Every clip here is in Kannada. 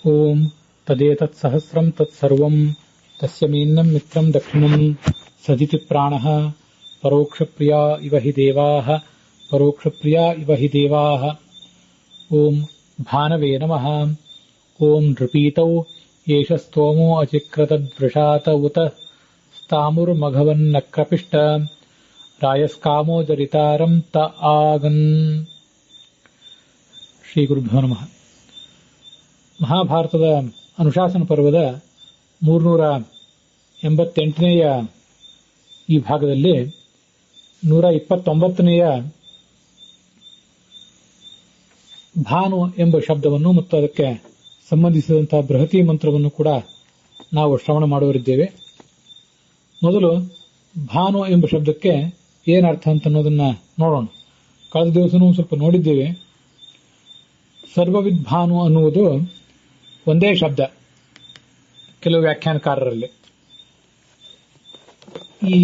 ಓಂ ತದೇತತ್ ಸಹಸ್ರಂ ತತ್ಸರ್ವಂ ತಸ್ಯಮೀನ್ನಂ ಮಿತ್ರಂ ದಕ್ಷಿಣಂ ಸದಿತಿ ಪ್ರಾಣಃ ಪರೋಕ್ಷಪ್ರಿಯಾ ಇವ ಹಿ ದೇವಾಃ ಪರೋಕ್ಷಪ್ರಿಯಾ ಇವ ಹಿ ದೇವಾಃ. ಓಂ ಭಾನವೇ ನಮಃ. ಓಂ ನೃಪೀತೌ ಏಷ ಸ್ತೋಮೋ ಅಚಿಕ್ರತದ್ವೃಷಾತ ಉತ ಸ್ತಾಮುರ್ಮಘವನ್ನಕ್ರಪಿಷ್ಟ ರಾಯಸ್ಕಾಮೋ ಜರಿತಾರಂ ತ ಆಗನ್. ಶ್ರೀ ಗುರುಭ್ಯೋ ನಮಃ. ಮಹಾಭಾರತದ ಅನುಶಾಸನ ಪರ್ವದ 388ನೇಯ ಈ ಭಾಗದಲ್ಲಿ 129ನೇಯ ಭಾನು ಎಂಬ ಶಬ್ದವನ್ನು ಮತ್ತು ಅದಕ್ಕೆ ಸಂಬಂಧಿಸಿದಂತಹ ಬೃಹತಿ ಮಂತ್ರವನ್ನು ಕೂಡ ನಾವು ಶ್ರವಣ ಮಾಡುವರಿದ್ದೇವೆ. ಮೊದಲು ಭಾನು ಎಂಬ ಶಬ್ದಕ್ಕೆ ಏನರ್ಥ ಅಂತ ಅನ್ನೋದನ್ನ ನೋಡೋಣ. ಕಳೆದ ದಿವಸನೂ ಸ್ವಲ್ಪ ನೋಡಿದ್ದೇವೆ. ಸರ್ವವಿದ್ ಭಾನು ಅನ್ನುವುದು ಒಂದೇ ಶಬ್ದ ಕೆಲವು ವ್ಯಾಖ್ಯಾನಕಾರರಲ್ಲಿ. ಈ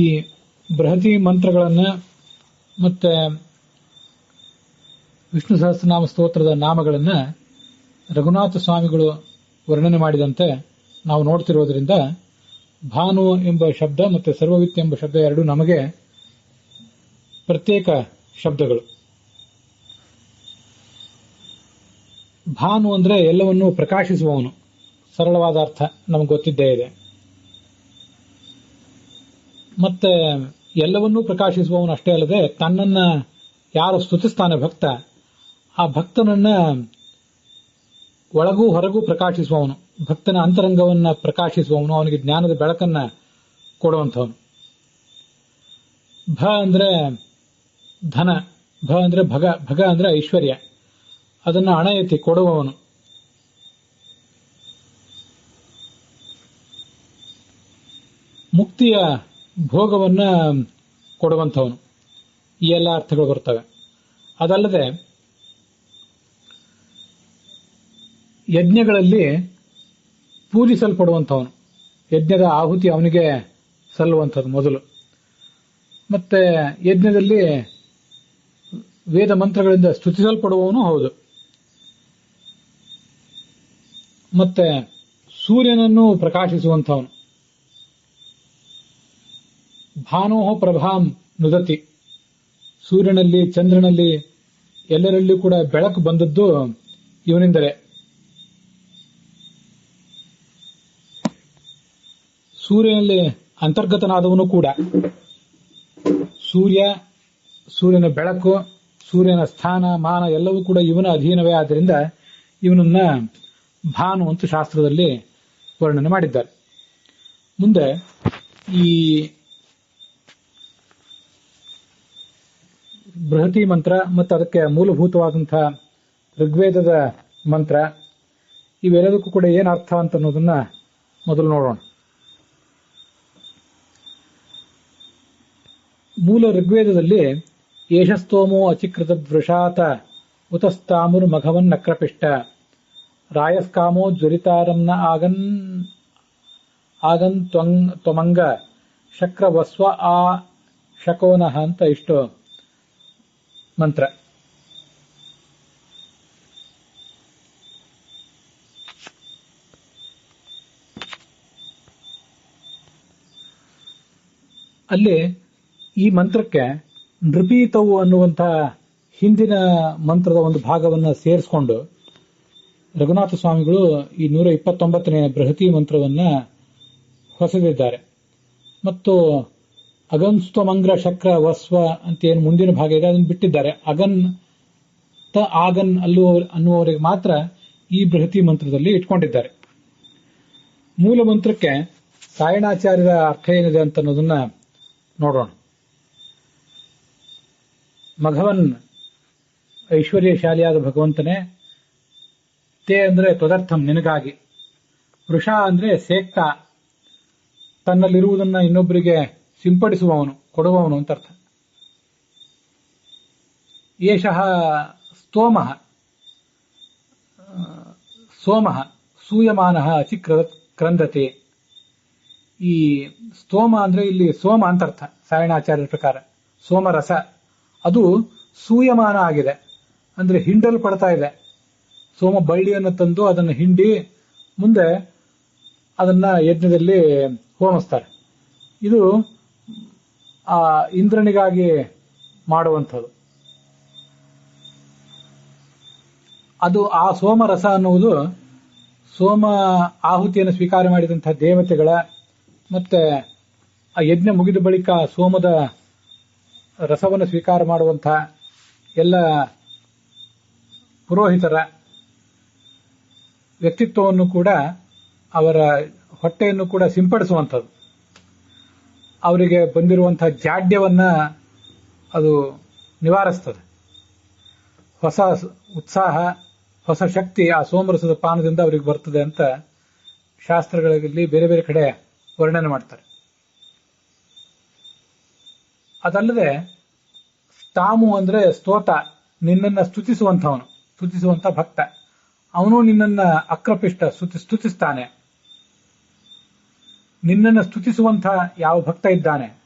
ಬೃಹತಿ ಮಂತ್ರಗಳನ್ನು ಮತ್ತೆ ವಿಷ್ಣು ಸಹಸ್ರನಾಮ ಸ್ತೋತ್ರದ ನಾಮಗಳನ್ನು ರಘುನಾಥ ಸ್ವಾಮಿಗಳು ವರ್ಣನೆ ಮಾಡಿದಂತೆ ನಾವು ನೋಡ್ತಿರೋದ್ರಿಂದ ಭಾನು ಎಂಬ ಶಬ್ದ ಮತ್ತು ಸರ್ವವಿತ್ ಎಂಬ ಶಬ್ದ ಎರಡು ನಮಗೆ ಪ್ರತ್ಯೇಕ ಶಬ್ದಗಳು. ಭಾನು ಅಂದ್ರೆ ಎಲ್ಲವನ್ನೂ ಪ್ರಕಾಶಿಸುವವನು, ಸರಳವಾದ ಅರ್ಥ ನಮಗೆ ಗೊತ್ತಿದ್ದೇ ಇದೆ. ಮತ್ತೆ ಎಲ್ಲವನ್ನೂ ಪ್ರಕಾಶಿಸುವವನು ಅಷ್ಟೇ ಅಲ್ಲದೆ ತನ್ನನ್ನ ಯಾರು ಸ್ತುತಿಸ್ತಾನೆ ಭಕ್ತ, ಆ ಭಕ್ತನನ್ನ ಒಳಗೂ ಹೊರಗೂ ಪ್ರಕಾಶಿಸುವವನು, ಭಕ್ತನ ಅಂತರಂಗವನ್ನ ಪ್ರಕಾಶಿಸುವವನು, ಅವನಿಗೆ ಜ್ಞಾನದ ಬೆಳಕನ್ನ ಕೊಡುವಂಥವನು. ಭ ಅಂದ್ರೆ ಧನ, ಭ ಅಂದ್ರೆ ಭಗ, ಭಗ ಅಂದ್ರೆ ಐಶ್ವರ್ಯ, ಅದನ್ನ ಹಣ ಎತ್ತಿ ಕೊಡುವವನು. ಮುಕ್ತಿಯ ಭೋಗವನ್ನ ಕೊಡುವಂಥವನು. ಈ ಎಲ್ಲ ಅರ್ಥಗಳು ಬರ್ತವೆ. ಅದಲ್ಲದೆ ಯಜ್ಞಗಳಲ್ಲಿ ಪೂಜಿಸಲ್ಪಡುವಂಥವನು, ಯಜ್ಞದ ಆಹುತಿ ಅವನಿಗೆ ಸಲ್ಲುವಂಥದ್ದು ಮೊದಲು. ಮತ್ತೆ ಯಜ್ಞದಲ್ಲಿ ವೇದ ಮಂತ್ರಗಳಿಂದ ಸ್ತುತಿಸಲ್ಪಡುವವನು ಹೌದು. ಮತ್ತೆ ಸೂರ್ಯನನ್ನು ಪ್ರಕಾಶಿಸುವಂಥವನು. ಭಾನೋಹ ಪ್ರಭಾಂ ನುದತಿ, ಸೂರ್ಯನಲ್ಲಿ ಚಂದ್ರನಲ್ಲಿ ಎಲ್ಲರಲ್ಲಿಯೂ ಕೂಡ ಬೆಳಕು ಬಂದದ್ದು ಇವನಿಂದಲೇ. ಸೂರ್ಯನಲ್ಲಿ ಅಂತರ್ಗತನಾದವನು ಕೂಡ. ಸೂರ್ಯನ ಬೆಳಕು, ಸೂರ್ಯನ ಸ್ಥಾನ ಮಾನ ಎಲ್ಲವೂ ಕೂಡ ಇವನ ಅಧೀನವೇ. ಆದ್ದರಿಂದ ಇವನನ್ನ ಭಾನು ಅಂತ ಶಾಸ್ತ್ರದಲ್ಲಿ ವರ್ಣನೆ ಮಾಡಿದ್ದಾರೆ. ಮುಂದೆ ಈ ಬೃಹತಿ ಮಂತ್ರ ಮತ್ತು ಅದಕ್ಕೆ ಮೂಲಭೂತವಾದಂತಹ ಋಗ್ವೇದದ ಮಂತ್ರ, ಇವೆಲ್ಲದಕ್ಕೂ ಕೂಡ ಏನು ಅರ್ಥ ಅಂತ ಅನ್ನೋದನ್ನ ಮೊದಲು ನೋಡೋಣ. ಮೂಲ ಋಗ್ವೇದದಲ್ಲಿ ಏಷಸ್ತೋಮೋ ಅಚಿಕೃತದ್ವೃಷಾತ ಉತಸ್ತಾಮುರ್ ಮಘವನ್ನಕ್ರಪಿಷ್ಟ ರಾಯಸ್ಕಾಮೋ ಜ್ವರಿತಾರಂನ ಆಗನ್ ತ್ವಮಂಗ ಶಕ್ರವಸ್ವ ಆ ಶಕೋನಃ ಅಂತ ಇಷ್ಟು ಮಂತ್ರ. ಅಲ್ಲಿ ಈ ಮಂತ್ರಕ್ಕೆ ನೃಪೀತವು ಅನ್ನುವಂತಹ ಹಿಂದಿನ ಮಂತ್ರದ ಒಂದು ಭಾಗವನ್ನು ಸೇರಿಸಿಕೊಂಡು ರಘುನಾಥ ಸ್ವಾಮಿಗಳು ಈ 129ನೇ ಬೃಹತಿ ಮಂತ್ರವನ್ನ ಹೊಸದಿದ್ದಾರೆ. ಮತ್ತು ಅಗನ್ಸ್ತಮಂಗ್ರ ಶಕ್ರ ವಸ್ವ ಅಂತ ಏನು ಮುಂದಿನ ಭಾಗ ಇದೆ ಅದನ್ನು ಬಿಟ್ಟಿದ್ದಾರೆ. ಅಗನ್ ತ ಆಗನ್ ಅನ್ನುವವರಿಗೆ ಮಾತ್ರ ಈ ಬೃಹತಿ ಮಂತ್ರದಲ್ಲಿ ಇಟ್ಕೊಂಡಿದ್ದಾರೆ. ಮೂಲ ಮಂತ್ರಕ್ಕೆ ಸಾಯಣಾಚಾರ್ಯರ ಅರ್ಥ ಏನಿದೆ ಅಂತ ಅನ್ನೋದನ್ನ ನೋಡೋಣ. ಮಘವನ್ ಐಶ್ವರ್ಯಶಾಲಿಯಾದ ಭಗವಂತನೇ, ತೇ ಅಂದ್ರೆ ತದರ್ಥಂ ನಿನಗಾಗಿ, ವೃಷ ಅಂದ್ರೆ ಸೇಕ್ತ ತನ್ನಲ್ಲಿರುವುದನ್ನ ಇನ್ನೊಬ್ಬರಿಗೆ ಸಿಂಪಡಿಸುವವನು, ಕೊಡುವವನು ಅಂತ ಅರ್ಥ. ಏಷಃ ಸ್ತೋಮಃ ಸೋಮಃ ಸೂಯಮಾನಃ ಅಚಿಕ್ರಂದತೆ. ಈ ಸ್ತೋಮ ಅಂದ್ರೆ ಇಲ್ಲಿ ಸೋಮ ಅಂತ ಅರ್ಥ ಸಾಯಣಾಚಾರ್ಯರ ಪ್ರಕಾರ. ಸೋಮರಸ ಅದು ಸೂಯಮಾನ ಆಗಿದೆ, ಅಂದ್ರೆ ಹಿಂಡಲ್ಪಡ್ತಾ ಇದೆ. ಸೋಮ ಬಳ್ಳಿಯನ್ನು ತಂದು ಅದನ್ನು ಹಿಂಡಿ ಮುಂದೆ ಅದನ್ನ ಯಜ್ಞದಲ್ಲಿ ಹೋಮಿಸ್ತಾರೆ. ಇದು ಆ ಇಂದ್ರನಿಗಾಗಿ ಮಾಡುವಂಥದ್ದು. ಅದು ಆ ಸೋಮರಸ ಅನ್ನುವುದು ಸೋಮ ಆಹುತಿಯನ್ನು ಸ್ವೀಕಾರ ಮಾಡಿದಂತಹ ದೇವತೆಗಳ ಮತ್ತೆ ಆ ಯಜ್ಞ ಮುಗಿದ ಬಳಿಕ ಸೋಮದ ರಸವನ್ನು ಸ್ವೀಕಾರ ಮಾಡುವಂತಹ ಎಲ್ಲ ಪುರೋಹಿತರ ವ್ಯಕ್ತಿತ್ವವನ್ನು ಕೂಡ, ಅವರ ಹೊಟ್ಟೆಯನ್ನು ಕೂಡ ಸಿಂಪಡಿಸುವಂಥದ್ದು. ಅವರಿಗೆ ಬಂದಿರುವಂತಹ ಜಾಡ್ಯವನ್ನ ಅದು ನಿವಾರಿಸ್ತದೆ. ಹೊಸ ಉತ್ಸಾಹ, ಹೊಸ ಶಕ್ತಿ ಆ ಸೋಮರಸದ ಪಾನದಿಂದ ಅವರಿಗೆ ಬರ್ತದೆ ಅಂತ ಶಾಸ್ತ್ರಗಳಲ್ಲಿ ಬೇರೆ ಬೇರೆ ಕಡೆ ವರ್ಣನೆ ಮಾಡ್ತಾರೆ. ಅದಲ್ಲದೆ ಸ್ತಾಮು ಅಂದ್ರೆ ಸ್ತೋತ, ನಿನ್ನನ್ನ ಸ್ತುತಿಸುವಂತವನು, ಸ್ತುತಿಸುವಂತ ಭಕ್ತ. ಅವನು ನಿನ್ನನ್ನ ಅಕ್ರಪಿಷ್ಟ ಸ್ತುತಿಸ್ತಾನೆ. ನಿನ್ನನ್ನು ಸ್ತುತಿಸುವಂತ ಯಾವ ಭಕ್ತ ಇದ್ದಾನೆ,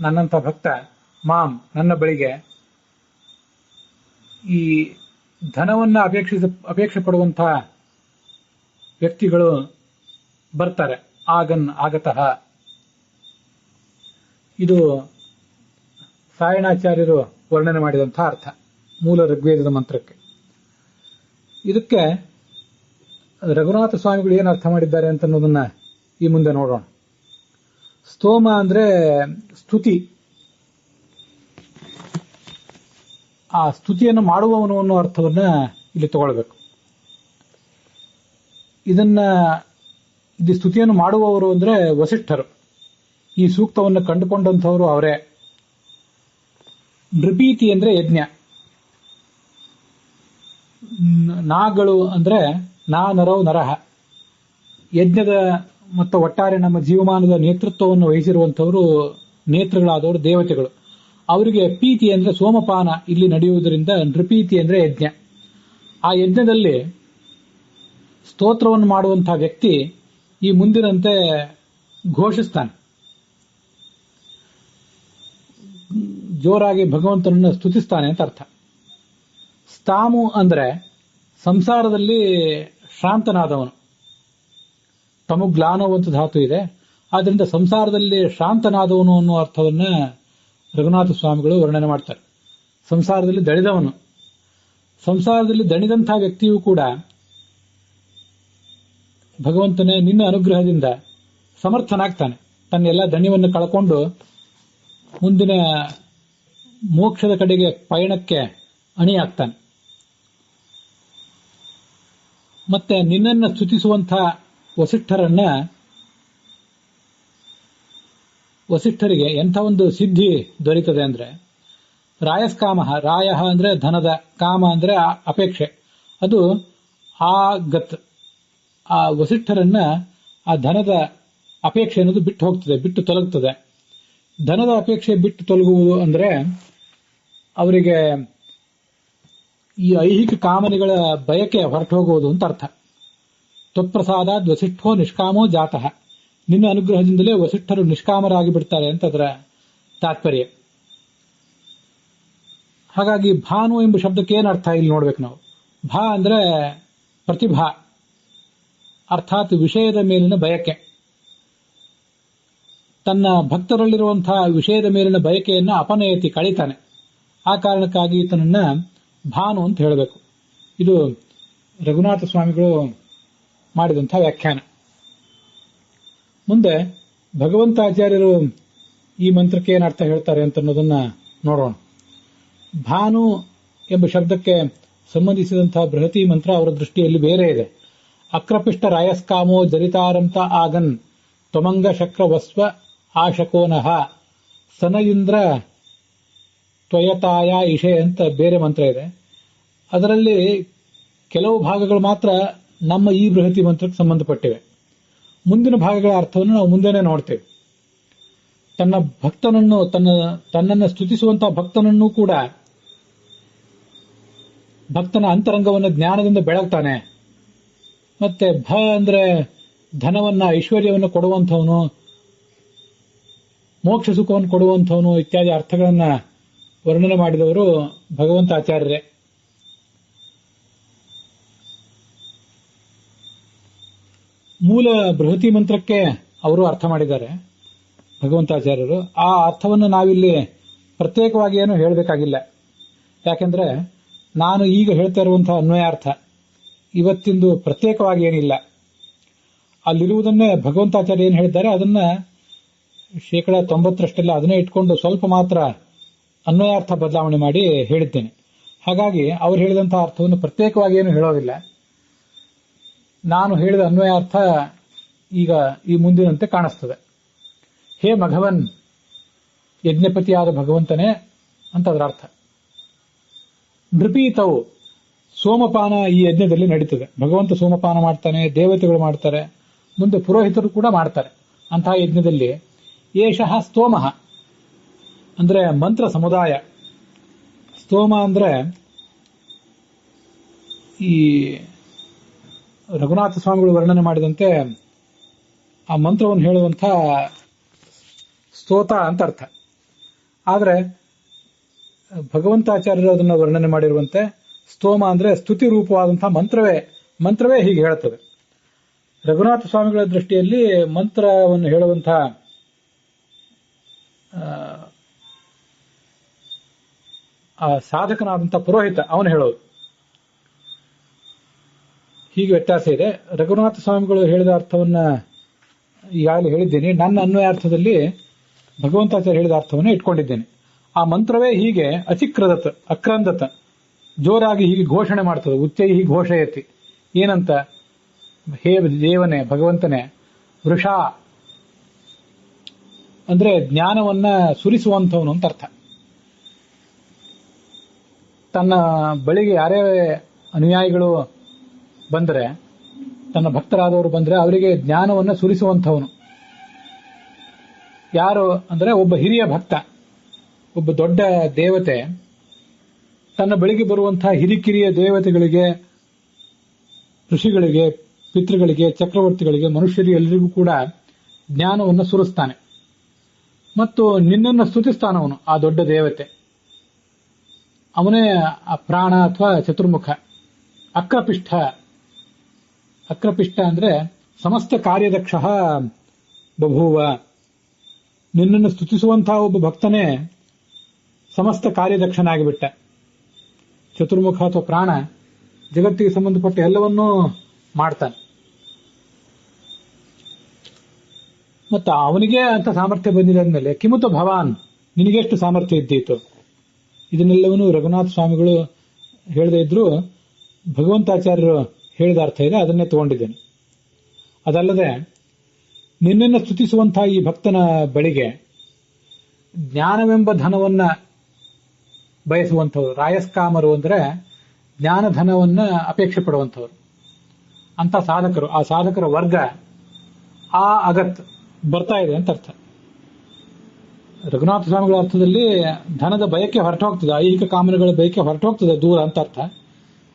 ನನ್ನಂತ ಭಕ್ತ ಮಾಂ, ನನ್ನ ಬಳಿಗೆ ಈ ಧನವನ್ನ ಅಪೇಕ್ಷೆ ಪಡುವಂತಹ ವ್ಯಕ್ತಿಗಳು ಬರ್ತಾರೆ. ಆಗತಃ. ಇದು ಸಾಯಣಾಚಾರ್ಯರು ವರ್ಣನೆ ಮಾಡಿದಂತಹ ಅರ್ಥ ಮೂಲ ಋಗ್ವೇದದ ಮಂತ್ರಕ್ಕೆ. ಇದಕ್ಕೆ ರಘುನಾಥ ಸ್ವಾಮಿಗಳು ಏನು ಅರ್ಥ ಮಾಡಿದ್ದಾರೆ ಅಂತ ಅನ್ನೋದನ್ನ ಈ ಮುಂದೆ ನೋಡೋಣ. ಸ್ತೋಮ ಅಂದ್ರೆ ಸ್ತುತಿ. ಆ ಸ್ತುತಿಯನ್ನು ಮಾಡುವವನು ಅನ್ನೋ ಅರ್ಥವನ್ನ ಇಲ್ಲಿ ತಗೊಳ್ಬೇಕು. ಇಲ್ಲಿ ಸ್ತುತಿಯನ್ನು ಮಾಡುವವರು ಅಂದ್ರೆ ವಸಿಷ್ಠರು. ಈ ಸೂಕ್ತವನ್ನು ಕಂಡುಕೊಂಡಂಥವರು ಅವರೇ. ನೃಪೀತಿ ಅಂದ್ರೆ ಯಜ್ಞ. ನಾಗಳು ಅಂದ್ರೆ ನರೌ ನರಹ. ಯಜ್ಞದ ಮತ್ತು ಒಟ್ಟಾರೆ ನಮ್ಮ ಜೀವಮಾನದ ನೇತೃತ್ವವನ್ನು ವಹಿಸಿರುವಂತವರು ನೇತೃಗಳಾದವರು ದೇವತೆಗಳು. ಅವರಿಗೆ ಪೀತಿ ಅಂದ್ರೆ ಸೋಮಪಾನ ಇಲ್ಲಿ ನಡೆಯುವುದರಿಂದ ನೃಪೀತಿ ಅಂದ್ರೆ ಯಜ್ಞ. ಆ ಯಜ್ಞದಲ್ಲಿ ಸ್ತೋತ್ರವನ್ನು ಮಾಡುವಂತಹ ವ್ಯಕ್ತಿ ಈ ಮುಂದಿನಂತೆ ಘೋಷಿಸ್ತಾನೆ. ಜೋರಾಗಿ ಭಗವಂತನನ್ನು ಸ್ತುತಿಸ್ತಾನೆ ಅಂತ ಅರ್ಥ. ಸ್ತಾಮು ಅಂದ್ರೆ ಸಂಸಾರದಲ್ಲಿ ಶ್ರಾಂತನಾದವನು. ತಮುಗ್ಲಾನವು ಅಂತ ಧಾತು ಇದೆ. ಆದ್ರಿಂದ ಸಂಸಾರದಲ್ಲಿ ಶ್ರಾಂತನಾದವನು ಅನ್ನೋ ಅರ್ಥವನ್ನ ರಘುನಾಥ ಸ್ವಾಮಿಗಳು ವರ್ಣನೆ ಮಾಡ್ತಾರೆ. ಸಂಸಾರದಲ್ಲಿ ದಣಿದವನು. ಸಂಸಾರದಲ್ಲಿ ದಣಿದಂತಹ ವ್ಯಕ್ತಿಯೂ ಕೂಡ ಭಗವಂತನೇ ನಿನ್ನ ಅನುಗ್ರಹದಿಂದ ಸಮರ್ಥನಾಗ್ತಾನೆ. ತನ್ನೆಲ್ಲ ದಣಿವನ್ನು ಕಳ್ಕೊಂಡು ಮುಂದಿನ ಮೋಕ್ಷದ ಕಡೆಗೆ ಪಯಣಕ್ಕೆ ಅಣಿಯಾಗ್ತಾನೆ. ಮತ್ತೆ ನಿನ್ನನ್ನು ಸ್ತುತಿಸುವಂತಹ ವಸಿಷ್ಠರಿಗೆ ಎಂಥ ಒಂದು ಸಿದ್ಧಿ ದೊರೀತದೆ ಅಂದ್ರೆ, ರಾಯಸ್ಕಾಮ, ರಾಯ ಅಂದ್ರೆ ಧನದ, ಕಾಮ ಅಂದ್ರೆ ಅಪೇಕ್ಷೆ, ಅದು ಗತ್. ಆ ವಸಿಷ್ಠರನ್ನ ಆ ಧನದ ಅಪೇಕ್ಷೆ ಅನ್ನೋದು ಬಿಟ್ಟು ಹೋಗ್ತದೆ, ಬಿಟ್ಟು ತೊಲಗುತ್ತದೆ. ಧನದ ಅಪೇಕ್ಷೆ ಬಿಟ್ಟು ತೊಲಗುವುದು ಅಂದ್ರೆ ಅವರಿಗೆ ಈ ಐಹಿಕ ಕಾಮನೆಗಳ ಬಯಕೆ ಹೊರಟು ಹೋಗುವುದು ಅಂತ ಅರ್ಥ. ತ್ವತ್ಪ್ರಸಾದಾದ್ ವಸಿಷ್ಠೋ ನಿಷ್ಕಾಮೋ ಜಾತಃ. ನಿನ್ನ ಅನುಗ್ರಹದಿಂದಲೇ ವಸಿಷ್ಠರು ನಿಷ್ಕಾಮರಾಗಿ ಬಿಡ್ತಾರೆ ಅಂತ ಅದರ ತಾತ್ಪರ್ಯ. ಹಾಗಾಗಿ ಭಾನು ಎಂಬ ಶಬ್ದಕ್ಕೆ ಏನು ಅರ್ಥ ಇಲ್ಲಿ ನೋಡ್ಬೇಕು ನಾವು. ಭಾ ಅಂದ್ರೆ ಪ್ರತಿಭಾ, ಅರ್ಥಾತ್ ವಿಷಯದ ಮೇಲಿನ ಬಯಕೆ. ತನ್ನ ಭಕ್ತರಲ್ಲಿರುವಂತಹ ವಿಷಯದ ಮೇಲಿನ ಬಯಕೆಯನ್ನ ಅಪನಯತಿ, ಕಳೀತಾನೆ. ಆ ಕಾರಣಕ್ಕಾಗಿ ಈತನನ್ನ ಭಾನು ಅಂತ ಹೇಳಬೇಕು. ಇದು ರಘುನಾಥ ಸ್ವಾಮಿಗಳು ಮಾಡಿದಂತಹ ವ್ಯಾಖ್ಯಾನ. ಮುಂದೆ ಭಗವಂತಾಚಾರ್ಯರು ಈ ಮಂತ್ರಕ್ಕೆ ಏನು ಅರ್ಥ ಹೇಳ್ತಾರೆ ಅಂತ ಅನ್ನೋದನ್ನ ನೋಡೋಣ. ಭಾನು ಎಂಬ ಶಬ್ದಕ್ಕೆ ಸಂಬಂಧಿಸಿದಂತಹ ಬೃಹತಿ ಮಂತ್ರ ಅವರ ದೃಷ್ಟಿಯಲ್ಲಿ ಬೇರೆ ಇದೆ. ಅಕ್ರಪಿಷ್ಟ ರಾಯಸ್ಕಾಮೋ ಜರಿತಾರಂತ ಆಗನ್ ತ್ವಮಂಗ ಶಕ್ರ ವಸ್ವ ಆಶಕೋನಃ ಸನಯಿಂದ್ರ ತ್ವಯತಾಯ ಇಷೆ ಅಂತ ಬೇರೆ ಮಂತ್ರ ಇದೆ. ಅದರಲ್ಲಿ ಕೆಲವು ಭಾಗಗಳು ಮಾತ್ರ ನಮ್ಮ ಈ ಬೃಹತಿ ಮಂತ್ರಕ್ಕೆ ಸಂಬಂಧಪಟ್ಟಿವೆ. ಮುಂದಿನ ಭಾಗಗಳ ಅರ್ಥವನ್ನು ನಾವು ಮುಂದೆನೆ ನೋಡ್ತೇವೆ. ತನ್ನ ಭಕ್ತನನ್ನು, ತನ್ನನ್ನು ಸ್ತುತಿಸುವಂತಹ ಭಕ್ತನನ್ನು ಕೂಡ ಭಕ್ತನ ಅಂತರಂಗವನ್ನು ಜ್ಞಾನದಿಂದ ಬೆಳಗ್ತಾನೆ. ಮತ್ತೆ ಅಂದ್ರೆ ಧನವನ್ನ, ಐಶ್ವರ್ಯವನ್ನು ಕೊಡುವಂಥವನು, ಮೋಕ್ಷ ಸುಖವನ್ನು ಕೊಡುವಂಥವನು ಇತ್ಯಾದಿ ಅರ್ಥಗಳನ್ನ ವರ್ಣನೆ ಮಾಡಿದವರು ಭಗವಂತಾಚಾರ್ಯರೇ. ಮೂಲ ಬೃಹತಿ ಮಂತ್ರಕ್ಕೆ ಅವರು ಅರ್ಥ ಮಾಡಿದ್ದಾರೆ ಭಗವಂತಾಚಾರ್ಯರು. ಆ ಅರ್ಥವನ್ನು ನಾವಿಲ್ಲಿ ಪ್ರತ್ಯೇಕವಾಗಿ ಏನು ಹೇಳಬೇಕಾಗಿಲ್ಲ. ಯಾಕೆಂದ್ರೆ ನಾನು ಈಗ ಹೇಳ್ತಾ ಇರುವಂತಹ ಅನ್ವಯಾರ್ಥ ಇವತ್ತಿಂದು ಪ್ರತ್ಯೇಕವಾಗಿ ಏನಿಲ್ಲ. ಅಲ್ಲಿರುವುದನ್ನೇ ಭಗವಂತಾಚಾರ್ಯ ಏನು ಹೇಳಿದ್ದಾರೆ ಅದನ್ನ 90% ಅದನ್ನೇ ಇಟ್ಕೊಂಡು ಸ್ವಲ್ಪ ಮಾತ್ರ ಅನ್ವಯಾರ್ಥ ಬದಲಾವಣೆ ಮಾಡಿ ಹೇಳಿದ್ದೇನೆ. ಹಾಗಾಗಿ ಅವರು ಹೇಳಿದಂತಹ ಅರ್ಥವನ್ನು ಪ್ರತ್ಯೇಕವಾಗಿ ಏನು ಹೇಳೋದಿಲ್ಲ. ನಾನು ಹೇಳಿದ ಅನ್ವಯಾರ್ಥ ಈಗ ಈ ಮುಂದಿನಂತೆ ಕಾಣಿಸ್ತದೆ. ಹೇ ಮಘವನ್, ಯಜ್ಞಪತಿಯಾದ ಭಗವಂತನೇ ಅಂತ ಅದರ ಅರ್ಥ. ನೃಪೀತವು ಸೋಮಪಾನ ಈ ಯಜ್ಞದಲ್ಲಿ ನಡೀತದೆ. ಭಗವಂತ ಸೋಮಪಾನ ಮಾಡ್ತಾನೆ, ದೇವತೆಗಳು ಮಾಡ್ತಾರೆ, ಮುಂದೆ ಪುರೋಹಿತರು ಕೂಡ ಮಾಡ್ತಾರೆ. ಅಂತಹ ಯಜ್ಞದಲ್ಲಿ ಏಷಃ ಸ್ತೋಮಃ ಅಂದ್ರೆ ಮಂತ್ರ ಸಮುದಾಯ. ಸ್ತೋಮ ಅಂದ್ರೆ ಈ ರಘುನಾಥ ಸ್ವಾಮಿಗಳು ವರ್ಣನೆ ಮಾಡಿದಂತೆ ಆ ಮಂತ್ರವನ್ನು ಹೇಳುವಂಥ ಸ್ತೋತ ಅಂತ ಅರ್ಥ. ಆದರೆ ಭಗವಂತಾಚಾರ್ಯರು ಅದನ್ನು ವರ್ಣನೆ ಮಾಡಿರುವಂತೆ ಸ್ತೋಮ ಅಂದ್ರೆ ಸ್ತುತಿ ರೂಪವಾದಂತಹ ಮಂತ್ರವೇ ಹೀಗೆ ಹೇಳುತ್ತದೆ. ರಘುನಾಥ ಸ್ವಾಮಿಗಳ ದೃಷ್ಟಿಯಲ್ಲಿ ಮಂತ್ರವನ್ನು ಹೇಳುವಂತಹ ಆ ಸಾಧಕನಾದಂತಹ ಪುರೋಹಿತ ಅವನು ಹೇಳೋದು. ಹೀಗೆ ವ್ಯತ್ಯಾಸ ಇದೆ. ರಘುನಾಥ ಸ್ವಾಮಿಗಳು ಹೇಳಿದ ಅರ್ಥವನ್ನ ಈಗಾಗಲೇ ಹೇಳಿದ್ದೇನೆ. ನನ್ನ ಅನ್ವಯಾರ್ಥದಲ್ಲಿ ಭಗವಂತಾಚಾರ್ಯ ಹೇಳಿದ ಅರ್ಥವನ್ನು ಇಟ್ಕೊಂಡಿದ್ದೇನೆ. ಆ ಮಂತ್ರವೇ ಹೀಗೆ ಅಚಿಕ್ರದತ್ ಅಕ್ರಂದತ್ ಜೋರಾಗಿ ಹೀಗೆ ಘೋಷಣೆ ಮಾಡ್ತದೆ. ಉಚ್ಚೈ ಹೀಗೆ ಘೋಷಯತಿ ಏನಂತ, ಹೇ ದೇವನೇ ಭಗವಂತನೇ, ವೃಷ ಅಂದ್ರೆ ಜ್ಞಾನವನ್ನ ಸುರಿಸುವಂಥವನು ಅಂತ ಅರ್ಥ. ತನ್ನ ಬಳಿಗೆ ಯಾರೇ ಅನುಯಾಯಿಗಳು ಬಂದರೆ, ತನ್ನ ಭಕ್ತರಾದವರು ಬಂದರೆ ಅವರಿಗೆ ಜ್ಞಾನವನ್ನು ಸುರಿಸುವಂಥವನು. ಯಾರು ಅಂದ್ರೆ ಒಬ್ಬ ಹಿರಿಯ ಭಕ್ತ, ಒಬ್ಬ ದೊಡ್ಡ ದೇವತೆ ತನ್ನ ಬಳಿಗೆ ಬರುವಂತಹ ಹಿರಿಕಿರಿಯ ದೇವತೆಗಳಿಗೆ, ಋಷಿಗಳಿಗೆ, ಪಿತೃಗಳಿಗೆ, ಚಕ್ರವರ್ತಿಗಳಿಗೆ, ಮನುಷ್ಯರಿಗೆ ಎಲ್ಲರಿಗೂ ಕೂಡ ಜ್ಞಾನವನ್ನು ಸುರಿಸ್ತಾನೆ. ಮತ್ತು ನಿನ್ನನ್ನು ಸ್ತುತಿಸ್ತಾನವನು. ಆ ದೊಡ್ಡ ದೇವತೆ ಅವನೇ ಆ ಪ್ರಾಣ ಅಥವಾ ಚತುರ್ಮುಖ. ಅಕ್ರಪಿಷ್ಠ ಅಂದ್ರೆ ಸಮಸ್ತ ಕಾರ್ಯದಕ್ಷ ಬಭೂವ. ನಿನ್ನನ್ನು ಸ್ತುತಿಸುವಂತಹ ಒಬ್ಬ ಭಕ್ತನೇ ಸಮಸ್ತ ಕಾರ್ಯದಕ್ಷನಾಗಿಬಿಟ್ಟ. ಚತುರ್ಮುಖ ಅಥವಾ ಪ್ರಾಣ ಜಗತ್ತಿಗೆ ಸಂಬಂಧಪಟ್ಟ ಎಲ್ಲವನ್ನೂ ಮಾಡ್ತಾನೆ. ಮತ್ತು ಅವನಿಗೆ ಅಂತ ಸಾಮರ್ಥ್ಯ ಬಂದಿದೆ ಅಂದಮೇಲೆ ಕಿಮುತ ಭವಾನ್, ನಿನಗೆಷ್ಟು ಸಾಮರ್ಥ್ಯ ಇದ್ದೀತು? ಇದನ್ನೆಲ್ಲವನ್ನೂ ರಘುನಾಥ ಸ್ವಾಮಿಗಳು ಹೇಳದೇ ಇದ್ರು ಭಗವಂತಾಚಾರ್ಯರು ಹೇಳಿದ ಅರ್ಥ ಇದೆ, ಅದನ್ನೇ ತಗೊಂಡಿದ್ದೇನೆ. ಅದಲ್ಲದೆ ನಿನ್ನನ್ನು ಸ್ತುತಿಸುವಂತಹ ಈ ಭಕ್ತನ ಬಳಿಗೆ ಜ್ಞಾನವೆಂಬ ಧನವನ್ನ ಬಯಸುವಂಥವ್ರು, ರಾಯಸ್ಕಾಮರು ಅಂದ್ರೆ ಜ್ಞಾನಧನವನ್ನ ಅಪೇಕ್ಷೆ ಪಡುವಂಥವ್ರು ಅಂತ ಸಾಧಕರು, ಆ ಸಾಧಕರ ವರ್ಗ ಆ ಅಗತ್ ಬರ್ತಾ ಇದೆ ಅಂತ ಅರ್ಥ. ರಘುನಾಥ ಸ್ವಾಮಿಗಳ ಅರ್ಥದಲ್ಲಿ ಧನದ ಬಯಕೆ ಹೊರಟೋಗ್ತದೆ, ಐಹಿಕ ಕಾಮನೆಗಳ ಬಯಕೆ ಹೊರಟೋಗ್ತದೆ ದೂರ ಅಂತ ಅರ್ಥ.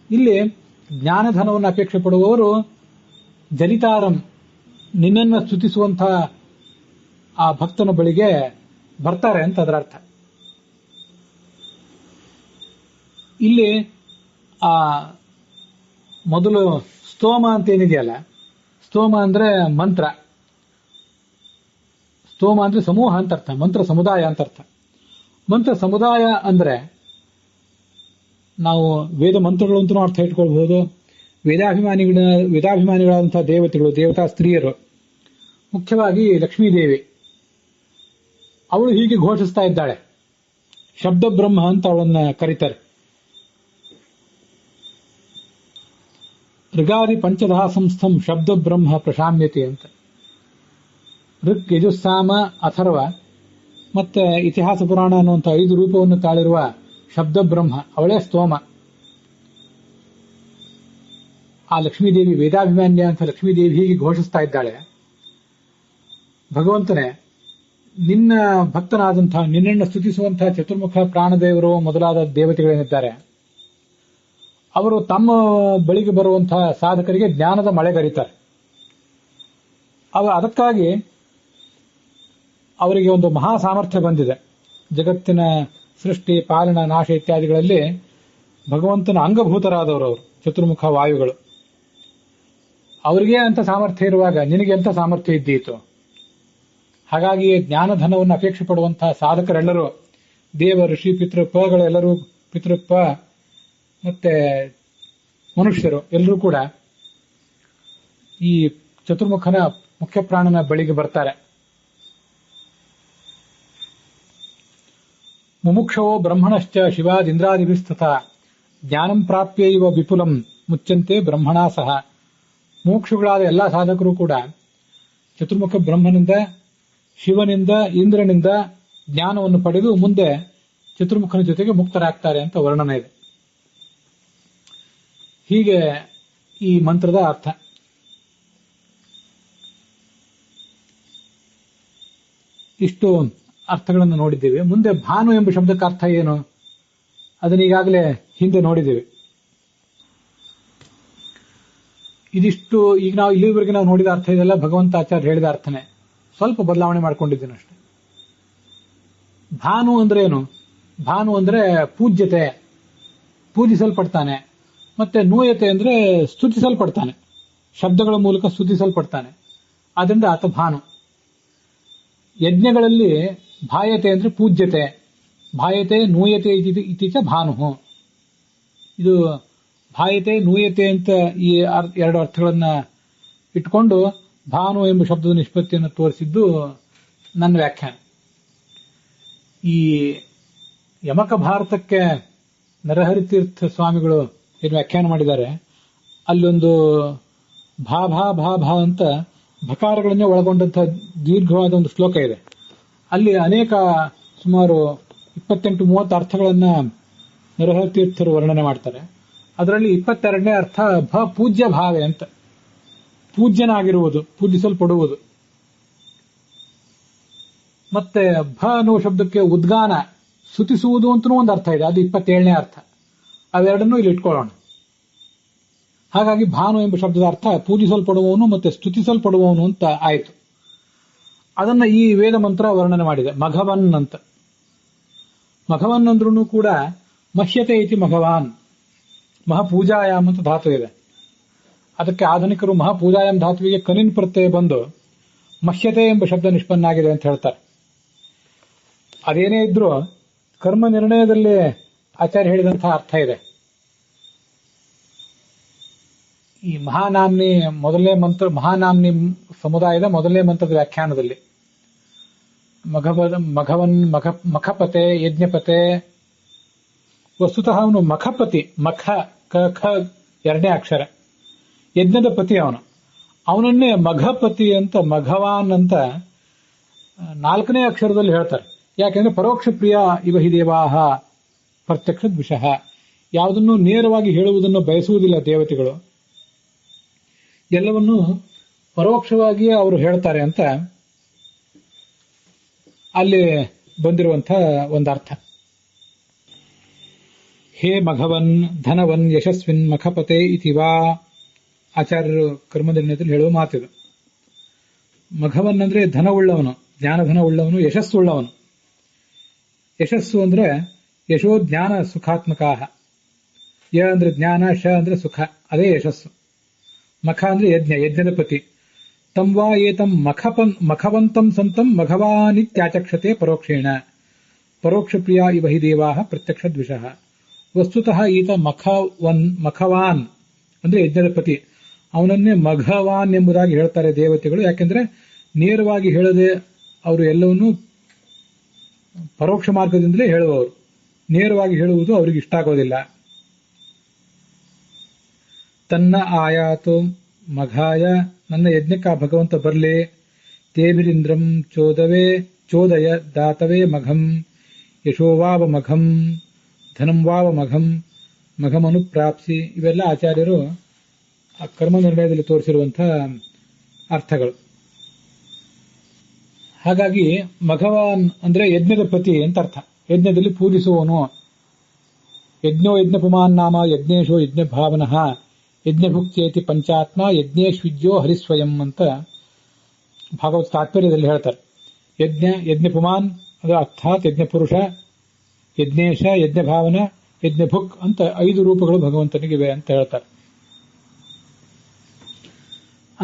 ಇಲ್ಲಿ ಜ್ಞಾನಧನವನ್ನು ಅಪೇಕ್ಷೆ ಪಡುವವರು ಜನಿತಾರಂ, ನಿನ್ನನ್ನು ಸ್ತುತಿಸುವಂತಹ ಆ ಭಕ್ತನ ಬಳಿಗೆ ಬರ್ತಾರೆ ಅಂತ ಅದರ ಅರ್ಥ. ಇಲ್ಲಿ ಆ ಮೊದಲು ಸ್ತೋಮ ಅಂತ ಏನಿದೆಯಲ್ಲ, ಸ್ತೋಮ ಅಂದ್ರೆ ಮಂತ್ರ, ಸ್ತೋಮ ಅಂದ್ರೆ ಸಮೂಹ ಅಂತ ಅರ್ಥ, ಮಂತ್ರ ಸಮುದಾಯ ಅಂತ ಅರ್ಥ. ಮಂತ್ರ ಸಮುದಾಯ ಅಂದ್ರೆ ನಾವು ವೇದ ಮಂತ್ರಗಳು ಅಂತಲೂ ಅರ್ಥ ಇಟ್ಕೊಳ್ಬಹುದು. ವೇದಾಭಿಮಾನಿಗಳಾದಂತಹ ದೇವತೆಗಳು, ದೇವತಾ ಸ್ತ್ರೀಯರು, ಮುಖ್ಯವಾಗಿ ಲಕ್ಷ್ಮೀದೇವಿ, ಅವಳು ಹೀಗೆ ಘೋಷಿಸ್ತಾ ಇದ್ದಾಳೆ. ಶಬ್ದ ಬ್ರಹ್ಮ ಅಂತ ಅವಳನ್ನ ಕರೀತಾರೆ. ಋಗಾದಿ ಪಂಚದಹ ಸಂಸ್ಥಂ ಶಬ್ದ ಬ್ರಹ್ಮ ಪ್ರಶಾಮ್ಯತೆ ಅಂತ. ಋಕ್, ಯಜುಸ್ಸಾಮ, ಅಥರ್ವ ಮತ್ತೆ ಇತಿಹಾಸ ಪುರಾಣ ಅನ್ನುವಂಥ 5 ರೂಪವನ್ನು ತಾಳಿರುವ ಶಬ್ದ ಬ್ರಹ್ಮ ಅವಳೇ ಸ್ತೋಮ. ಆ ಲಕ್ಷ್ಮೀದೇವಿ, ವೇದಾಭಿಮಾನ್ಯ ಅಂತ ಲಕ್ಷ್ಮೀದೇವಿ ಹೀಗೆ ಘೋಷಿಸ್ತಾ ಇದ್ದಾಳೆ, ಭಗವಂತನೇ ನಿನ್ನ ಭಕ್ತನಾದಂತಹ, ನಿನ್ನನ್ನು ಸ್ತುತಿಸುವಂತಹ ಚತುರ್ಮುಖ ಪ್ರಾಣದೇವರು ಮೊದಲಾದ ದೇವತೆಗಳೇನಿದ್ದಾರೆ ಅವರು ತಮ್ಮ ಬಳಿಗೆ ಬರುವಂತಹ ಸಾಧಕರಿಗೆ ಜ್ಞಾನದ ಮಳೆಗರಿತಾರೆ. ಅದಕ್ಕಾಗಿ ಅವರಿಗೆ ಒಂದು ಮಹಾ ಸಾಮರ್ಥ್ಯ ಬಂದಿದೆ. ಜಗತ್ತಿನ ಸೃಷ್ಟಿ, ಪಾಲನ, ನಾಶ ಇತ್ಯಾದಿಗಳಲ್ಲಿ ಭಗವಂತನ ಅಂಗಭೂತರಾದವರು ಅವರು ಚತುರ್ಮುಖ ವಾಯುಗಳು. ಅವರಿಗೆ ಅಂತ ಸಾಮರ್ಥ್ಯ ಇರುವಾಗ ನಿನಗೆ ಎಂತ ಸಾಮರ್ಥ್ಯ ಇದ್ದೀತು? ಹಾಗಾಗಿ ಜ್ಞಾನಧನವನ್ನು ಅಪೇಕ್ಷೆ ಪಡುವಂತಹ ಸಾಧಕರೆಲ್ಲರೂ, ದೇವ ಋಷಿ ಪಿತೃಪಗಳೆಲ್ಲರೂ, ಪಿತೃಪ ಮತ್ತೆ ಮನುಷ್ಯರು ಎಲ್ಲರೂ ಕೂಡ ಈ ಚತುರ್ಮುಖನ ಮುಖ್ಯ ಪ್ರಾಣನ ಬಳಿಗೆ ಬರ್ತಾರೆ. ಮುಮುಕ್ಷವೋ ಬ್ರಹ್ಮಣಶ್ಚ ಶಿವಾದಿಂದ್ರಾದಿಭಿಸ್ತಥ ಜ್ಞಾನಂ ಪ್ರಾಪ್ಯ ಇವ ವಿಪುಲಂ ಮುಚ್ಚಂತೆ ಬ್ರಹ್ಮಣಾ ಸಹ. ಮೋಕ್ಷಗಳಾದ ಎಲ್ಲಾ ಸಾಧಕರು ಕೂಡ ಚತುರ್ಮುಖ ಬ್ರಹ್ಮನಿಂದ, ಶಿವನಿಂದ, ಇಂದ್ರನಿಂದ ಜ್ಞಾನವನ್ನು ಪಡೆದು ಮುಂದೆ ಚತುರ್ಮುಖನ ಜೊತೆಗೆ ಮುಕ್ತರಾಗ್ತಾರೆ ಅಂತ ವರ್ಣನೆ ಇದೆ. ಹೀಗೆ ಈ ಮಂತ್ರದ ಅರ್ಥ. ಇಷ್ಟು ಅರ್ಥಗಳನ್ನು ನೋಡಿದ್ದೇವೆ. ಮುಂದೆ ಭಾನು ಎಂಬ ಶಬ್ದಕ್ಕೆ ಅರ್ಥ ಏನು ಅದನ್ನ ಈಗಾಗಲೇ ಹಿಂದೆ ನೋಡಿದ್ದೇವೆ. ಇದಿಷ್ಟು ಈಗ ನಾವು ಇಲ್ಲಿವರೆಗೆ ನಾವು ನೋಡಿದ ಅರ್ಥ ಇದೆಲ್ಲ ಭಗವಂತ ಆಚಾರ್ಯ ಹೇಳಿದ ಅರ್ಥನೇ, ಸ್ವಲ್ಪ ಬದಲಾವಣೆ ಮಾಡ್ಕೊಂಡಿದ್ದೀನಿ ಅಷ್ಟೆ. ಭಾನು ಅಂದ್ರೆ ಏನು? ಭಾನು ಅಂದ್ರೆ ಪೂಜ್ಯತೆ, ಪೂಜಿಸಲ್ಪಡ್ತಾನೆ. ಮತ್ತೆ ನೂಯತೆ ಅಂದ್ರೆ ಸ್ತುತಿಸಲ್ಪಡ್ತಾನೆ, ಶಬ್ದಗಳ ಮೂಲಕ ಸ್ತುತಿಸಲ್ಪಡ್ತಾನೆ. ಆದ್ರಿಂದ ಆತ ಭಾನು. ಯಜ್ಞಗಳಲ್ಲಿ ಭಾಯತೆ ಅಂದ್ರೆ ಪೂಜ್ಯತೆ, ಭಾಯತೆ ನೂಯತೆ ಇತ್ತೀಚ ಭಾನು. ಇದು ಭಾಯತೆ ನೂಯತೆ ಅಂತ ಈ ಎರಡು ಅರ್ಥಗಳನ್ನ ಇಟ್ಕೊಂಡು ಭಾನು ಎಂಬ ಶಬ್ದದ ನಿಷ್ಪತ್ತಿಯನ್ನು ತೋರಿಸಿದ್ದು ನನ್ನ ವ್ಯಾಖ್ಯಾನ. ಈ ಯಮಕ ಭಾರತಕ್ಕೆ ನರಹರಿತೀರ್ಥ ಸ್ವಾಮಿಗಳು ಏನು ವ್ಯಾಖ್ಯಾನ ಮಾಡಿದ್ದಾರೆ, ಅಲ್ಲೊಂದು ಭಾ ಭಾ ಭಾ ಭಾ ಅಂತ ಭಕಾರಗಳನ್ನೇ ಒಳಗೊಂಡಂತಹ ದೀರ್ಘವಾದ ಒಂದು ಶ್ಲೋಕ ಇದೆ. ಅಲ್ಲಿ ಅನೇಕ ಸುಮಾರು 28-30 ಅರ್ಥಗಳನ್ನ ನರಹರಿತೀರ್ಥರು ವರ್ಣನೆ ಮಾಡ್ತಾರೆ. ಅದರಲ್ಲಿ 22ನೇ ಅರ್ಥ ಪೂಜ್ಯ ಭಾವೆ ಅಂತ, ಪೂಜ್ಯನಾಗಿರುವುದು, ಪೂಜಿಸಲ್ಪಡುವುದು. ಮತ್ತೆ ಅನ್ನುವ ಶಬ್ದಕ್ಕೆ ಉದ್ಗಾನ, ಸ್ತುತಿಸುವುದು ಅಂತನೂ ಒಂದು ಅರ್ಥ ಇದೆ, ಅದು 27ನೇ ಅರ್ಥ. ಅವೆರಡನ್ನೂ ಇಲ್ಲಿ ಇಟ್ಕೊಳ್ಳೋಣ. ಹಾಗಾಗಿ ಭಾನು ಎಂಬ ಶಬ್ದದ ಅರ್ಥ ಪೂಜಿಸಲ್ಪಡುವವನು ಮತ್ತೆ ಸ್ತುತಿಸಲ್ಪಡುವವನು ಅಂತ ಆಯಿತು. ಅದನ್ನ ಈ ವೇದ ಮಂತ್ರ ವರ್ಣನೆ ಮಾಡಿದೆ, ಮಘವನ್ ಅಂತ. ಮಘವನ್ ಅಂದ್ರೂ ಕೂಡ ಮಹ್ಯತೆ ಇತಿ ಮಘವಾನ್, ಮಹಾಪೂಜಾಯಾಮ್ ಅಂತ ಧಾತು ಇದೆ. ಅದಕ್ಕೆ ಆಧುನಿಕರು ಮಹಾಪೂಜಾಯಾಮ್ ಧಾತುವಿಗೆ ಕನಿನ್ ಪ್ರತ್ಯಯ ಬಂದು ಮಹ್ಯತೆ ಎಂಬ ಶಬ್ದ ನಿಷ್ಪನ್ನಾಗಿದೆ ಅಂತ ಹೇಳ್ತಾರೆ. ಅದೇನೇ ಇದ್ರೂ ಕರ್ಮ ನಿರ್ಣಯದಲ್ಲಿ ಆಚಾರ್ಯ ಹೇಳಿದಂತಹ ಅರ್ಥ ಇದೆ. ಈ ಮಹಾನಾಮ್ನಿ ಮೊದಲನೇ ಮಂತ್ರ, ಮಹಾನಾಮ್ನಿ ಸಮುದಾಯದ ಮೊದಲನೇ ಮಂತ್ರದ ವ್ಯಾಖ್ಯಾನದಲ್ಲಿ ಮಘವನ್ ಮಖಪತೆ ಯಜ್ಞಪತೆ, ವಸ್ತುತಃ ಅವನು ಮಖಪತಿ, ಮಖ ಕ ಎರಡನೇ ಅಕ್ಷರ, ಯಜ್ಞದ ಪತಿ ಅವನನ್ನೇ ಮಘಪತಿ ಅಂತ, ಮಘವಾನ್ ಅಂತ 4ನೇ ಅಕ್ಷರದಲ್ಲಿ ಹೇಳ್ತಾರೆ. ಯಾಕೆಂದ್ರೆ ಪರೋಕ್ಷ ಪ್ರಿಯ ಇವ ಹಿ ದೇವಾಹ ಪ್ರತ್ಯಕ್ಷ ದ್ವಿಷಃ, ಯಾವುದನ್ನು ನೇರವಾಗಿ ಹೇಳುವುದನ್ನು ಬಯಸುವುದಿಲ್ಲ ದೇವತೆಗಳು, ಎಲ್ಲವನ್ನೂ ಪರೋಕ್ಷವಾಗಿಯೇ ಅವರು ಹೇಳ್ತಾರೆ ಅಂತ ಅಲ್ಲಿ ಬಂದಿರುವಂತಹ ಒಂದು ಅರ್ಥ. ಹೇ ಮಘವನ್ ಧನವನ್ ಯಶಸ್ವಿನ್ ಮಖಪತೆ ಇತಿವಾ, ಆಚಾರ್ಯರು ಕರ್ಮನಿರ್ಣಯದಲ್ಲಿ ಹೇಳುವ ಮಾತಿದು. ಮಘವನ್ ಅಂದ್ರೆ ಧನವುಳ್ಳವನು, ಜ್ಞಾನಧನವುಳ್ಳವನು, ಯಶಸ್ಸುಳ್ಳವನು. ಯಶಸ್ಸು ಅಂದ್ರೆ ಯಶೋ ಜ್ಞಾನ ಸುಖಾತ್ಮಕಾಹ. ಯ ಅಂದ್ರೆ ಜ್ಞಾನ, ಶ ಅಂದ್ರೆ ಸುಖ, ಅದೇ ಯಶಸ್ಸು. ಮಖ ಅಂದ್ರೆ ಯಜ್ಞ, ಯಜ್ಞದ ಪತಿ. ತಂವಾ ಏತಂ ಮಖವಂತಂ ಸಂತಂ ಮಘವಾನಿತ್ಯಾಚಕ್ಷತೆ ಪರೋಕ್ಷೇಣ, ಪರೋಕ್ಷ ಪ್ರಿಯ ಇವ ಹಿ ದೇವಾಹ ಪ್ರತ್ಯಕ್ಷ ದ್ವಿಷಃ. ವಸ್ತುತಃ ಈತ ಮಖವಾನ್ ಅಂದ್ರೆ ಯಜ್ಞದ ಪತಿ, ಅವನನ್ನೇ ಮಘವಾನ್ ಎಂಬುದಾಗಿ ಹೇಳ್ತಾರೆ ದೇವತೆಗಳು. ಯಾಕೆಂದ್ರೆ ನೇರವಾಗಿ ಹೇಳದೆ ಅವರು ಎಲ್ಲವನ್ನೂ ಪರೋಕ್ಷ ಮಾರ್ಗದಿಂದಲೇ ಹೇಳುವವರು, ನೇರವಾಗಿ ಹೇಳುವುದು ಅವರಿಗೆ ಇಷ್ಟ ಆಗೋದಿಲ್ಲ. ತನ್ನ ಆಯಾತು ಮಘಾಯ, ನನ್ನ ಯಜ್ಞಕ್ಕೆ ಆ ಭಗವಂತ ಬರ್ಲೆ. ತೇಭಿರಿಂದ್ರಂ ಚೋದಯ ದಾತವೇ ಮಘಂ, ಯಶೋವಾವ ಮಘಂ, ಧನಂ ವಾವ ಮಘಂ, ಮಘಮನುಪ್ರಾಪ್ಸಿ. ಇವೆಲ್ಲ ಆಚಾರ್ಯರು ಆ ಕರ್ಮ ನಿರ್ಣಯದಲ್ಲಿ ತೋರಿಸಿರುವಂತಹ ಅರ್ಥಗಳು. ಹಾಗಾಗಿ ಮಘವಾನ್ ಅಂದ್ರೆ ಯಜ್ಞದ ಪತಿ ಅಂತ ಅರ್ಥ, ಯಜ್ಞದಲ್ಲಿ ಪೂಜಿಸುವವನು. ಯಜ್ಞೋ ಯಜ್ಞಪುಮಾನ್ ನಾಮ ಯಜ್ಞೇಶೋ ಯಜ್ಞ ಭಾವನಃ, ಯಜ್ಞಭುಕ್ತೇತಿ ಪಂಚಾತ್ಮ ಯಜ್ಞೇಶ್ವಿಜ್ಯೋ ಹರಿಸ್ವಯಂ ಅಂತ ಭಾಗವತ ತಾತ್ಪರ್ಯದಲ್ಲಿ ಹೇಳ್ತಾರೆ. ಯಜ್ಞಪುಮಾನ್ ಅದು ಅರ್ಥಾತ್ ಯಜ್ಞಪುರುಷ, ಯಜ್ಞೇಶ, ಯಜ್ಞಭಾವನ, ಯಜ್ಞಭುಕ್ ಅಂತ 5 ರೂಪಗಳು ಭಗವಂತನಿಗಿವೆ ಅಂತ ಹೇಳ್ತಾರೆ.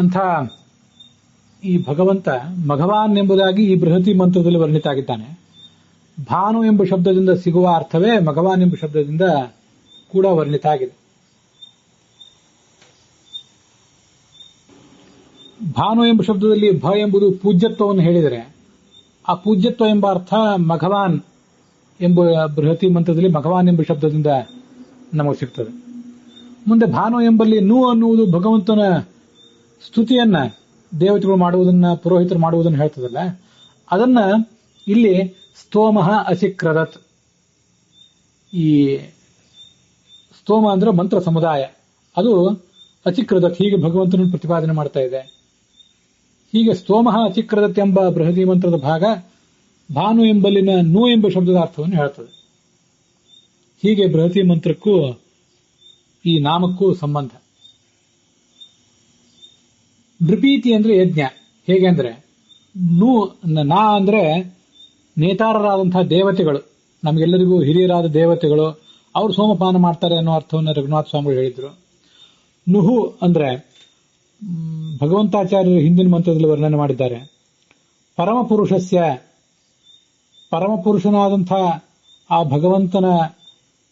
ಅಂಥ ಈ ಭಗವಂತ ಮಘವಾನ್ ಎಂಬುದಾಗಿ ಈ ಬೃಹತಿ ಮಂತ್ರದಲ್ಲಿ ವರ್ಣಿತ ಆಗಿದ್ದಾನೆ. ಭಾನು ಎಂಬ ಶಬ್ದದಿಂದ ಸಿಗುವ ಅರ್ಥವೇ ಮಘವಾನ್ ಎಂಬ ಶಬ್ದದಿಂದ ಕೂಡ ವರ್ಣಿತ ಆಗಿದೆ. ಭಾನು ಎಂಬ ಶಬ್ದದಲ್ಲಿ ಭ ಎಂಬುದು ಪೂಜ್ಯತ್ವವನ್ನು ಹೇಳಿದರೆ, ಆ ಪೂಜ್ಯತ್ವ ಎಂಬ ಅರ್ಥ ಮಘವಾನ್ ಎಂಬ ಬೃಹತಿ ಮಂತ್ರದಲ್ಲಿ ಮಘವಾನ್ ಎಂಬ ಶಬ್ದದಿಂದ ನಮಗೆ ಸಿಗ್ತದೆ. ಮುಂದೆ ಭಾನು ಎಂಬಲ್ಲಿ ನು ಅನ್ನುವುದು ಭಗವಂತನ ಸ್ತುತಿಯನ್ನ ದೇವತೆಗಳು ಮಾಡುವುದನ್ನ, ಪುರೋಹಿತರು ಮಾಡುವುದನ್ನು ಹೇಳ್ತದಲ್ಲ, ಅದನ್ನ ಇಲ್ಲಿ ಸ್ತೋಮಃ ಅಚಿಕ್ರದತ್. ಈ ಸ್ತೋಮ ಅಂದ್ರೆ ಮಂತ್ರ ಸಮುದಾಯ, ಅದು ಅಚಿಕ್ರದತ್ ಹೀಗೆ ಭಗವಂತನನ್ನು ಪ್ರತಿಪಾದನೆ ಮಾಡ್ತಾ ಇದೆ. ಹೀಗೆ ಸ್ತೋಮಃ ಅಚಿಕ್ರದತ್ ಎಂಬ ಬೃಹತಿ ಮಂತ್ರದ ಭಾಗ ಭಾನು ಎಂಬಲ್ಲಿನ ನು ಎಂಬ ಶಬ್ದದ ಅರ್ಥವನ್ನು ಹೇಳ್ತದೆ. ಹೀಗೆ ಬೃಹತಿ ಮಂತ್ರಕ್ಕೂ ಈ ನಾಮಕ್ಕೂ ಸಂಬಂಧ. ನೃಪೀತಿ ಅಂದ್ರೆ ಯಜ್ಞ. ಹೇಗೆ ಅಂದ್ರೆ ನಾ ಅಂದ್ರೆ ನೇತಾರರಾದಂತಹ ದೇವತೆಗಳು, ನಮಗೆಲ್ಲರಿಗೂ ಹಿರಿಯರಾದ ದೇವತೆಗಳು, ಅವರು ಸೋಮಪಾನ ಮಾಡ್ತಾರೆ ಅನ್ನೋ ಅರ್ಥವನ್ನು ರಘುನಾಥ ಸ್ವಾಮಿಗಳು ಹೇಳಿದ್ರು. ನುಹು ಅಂದ್ರೆ ಭಗವಂತಾಚಾರ್ಯರು ಹಿಂದಿನ ಮಂತ್ರದಲ್ಲಿ ವರ್ಣನೆ ಮಾಡಿದ್ದಾರೆ. ಪರಮಪುರುಷನಾದಂಥ ಆ ಭಗವಂತನ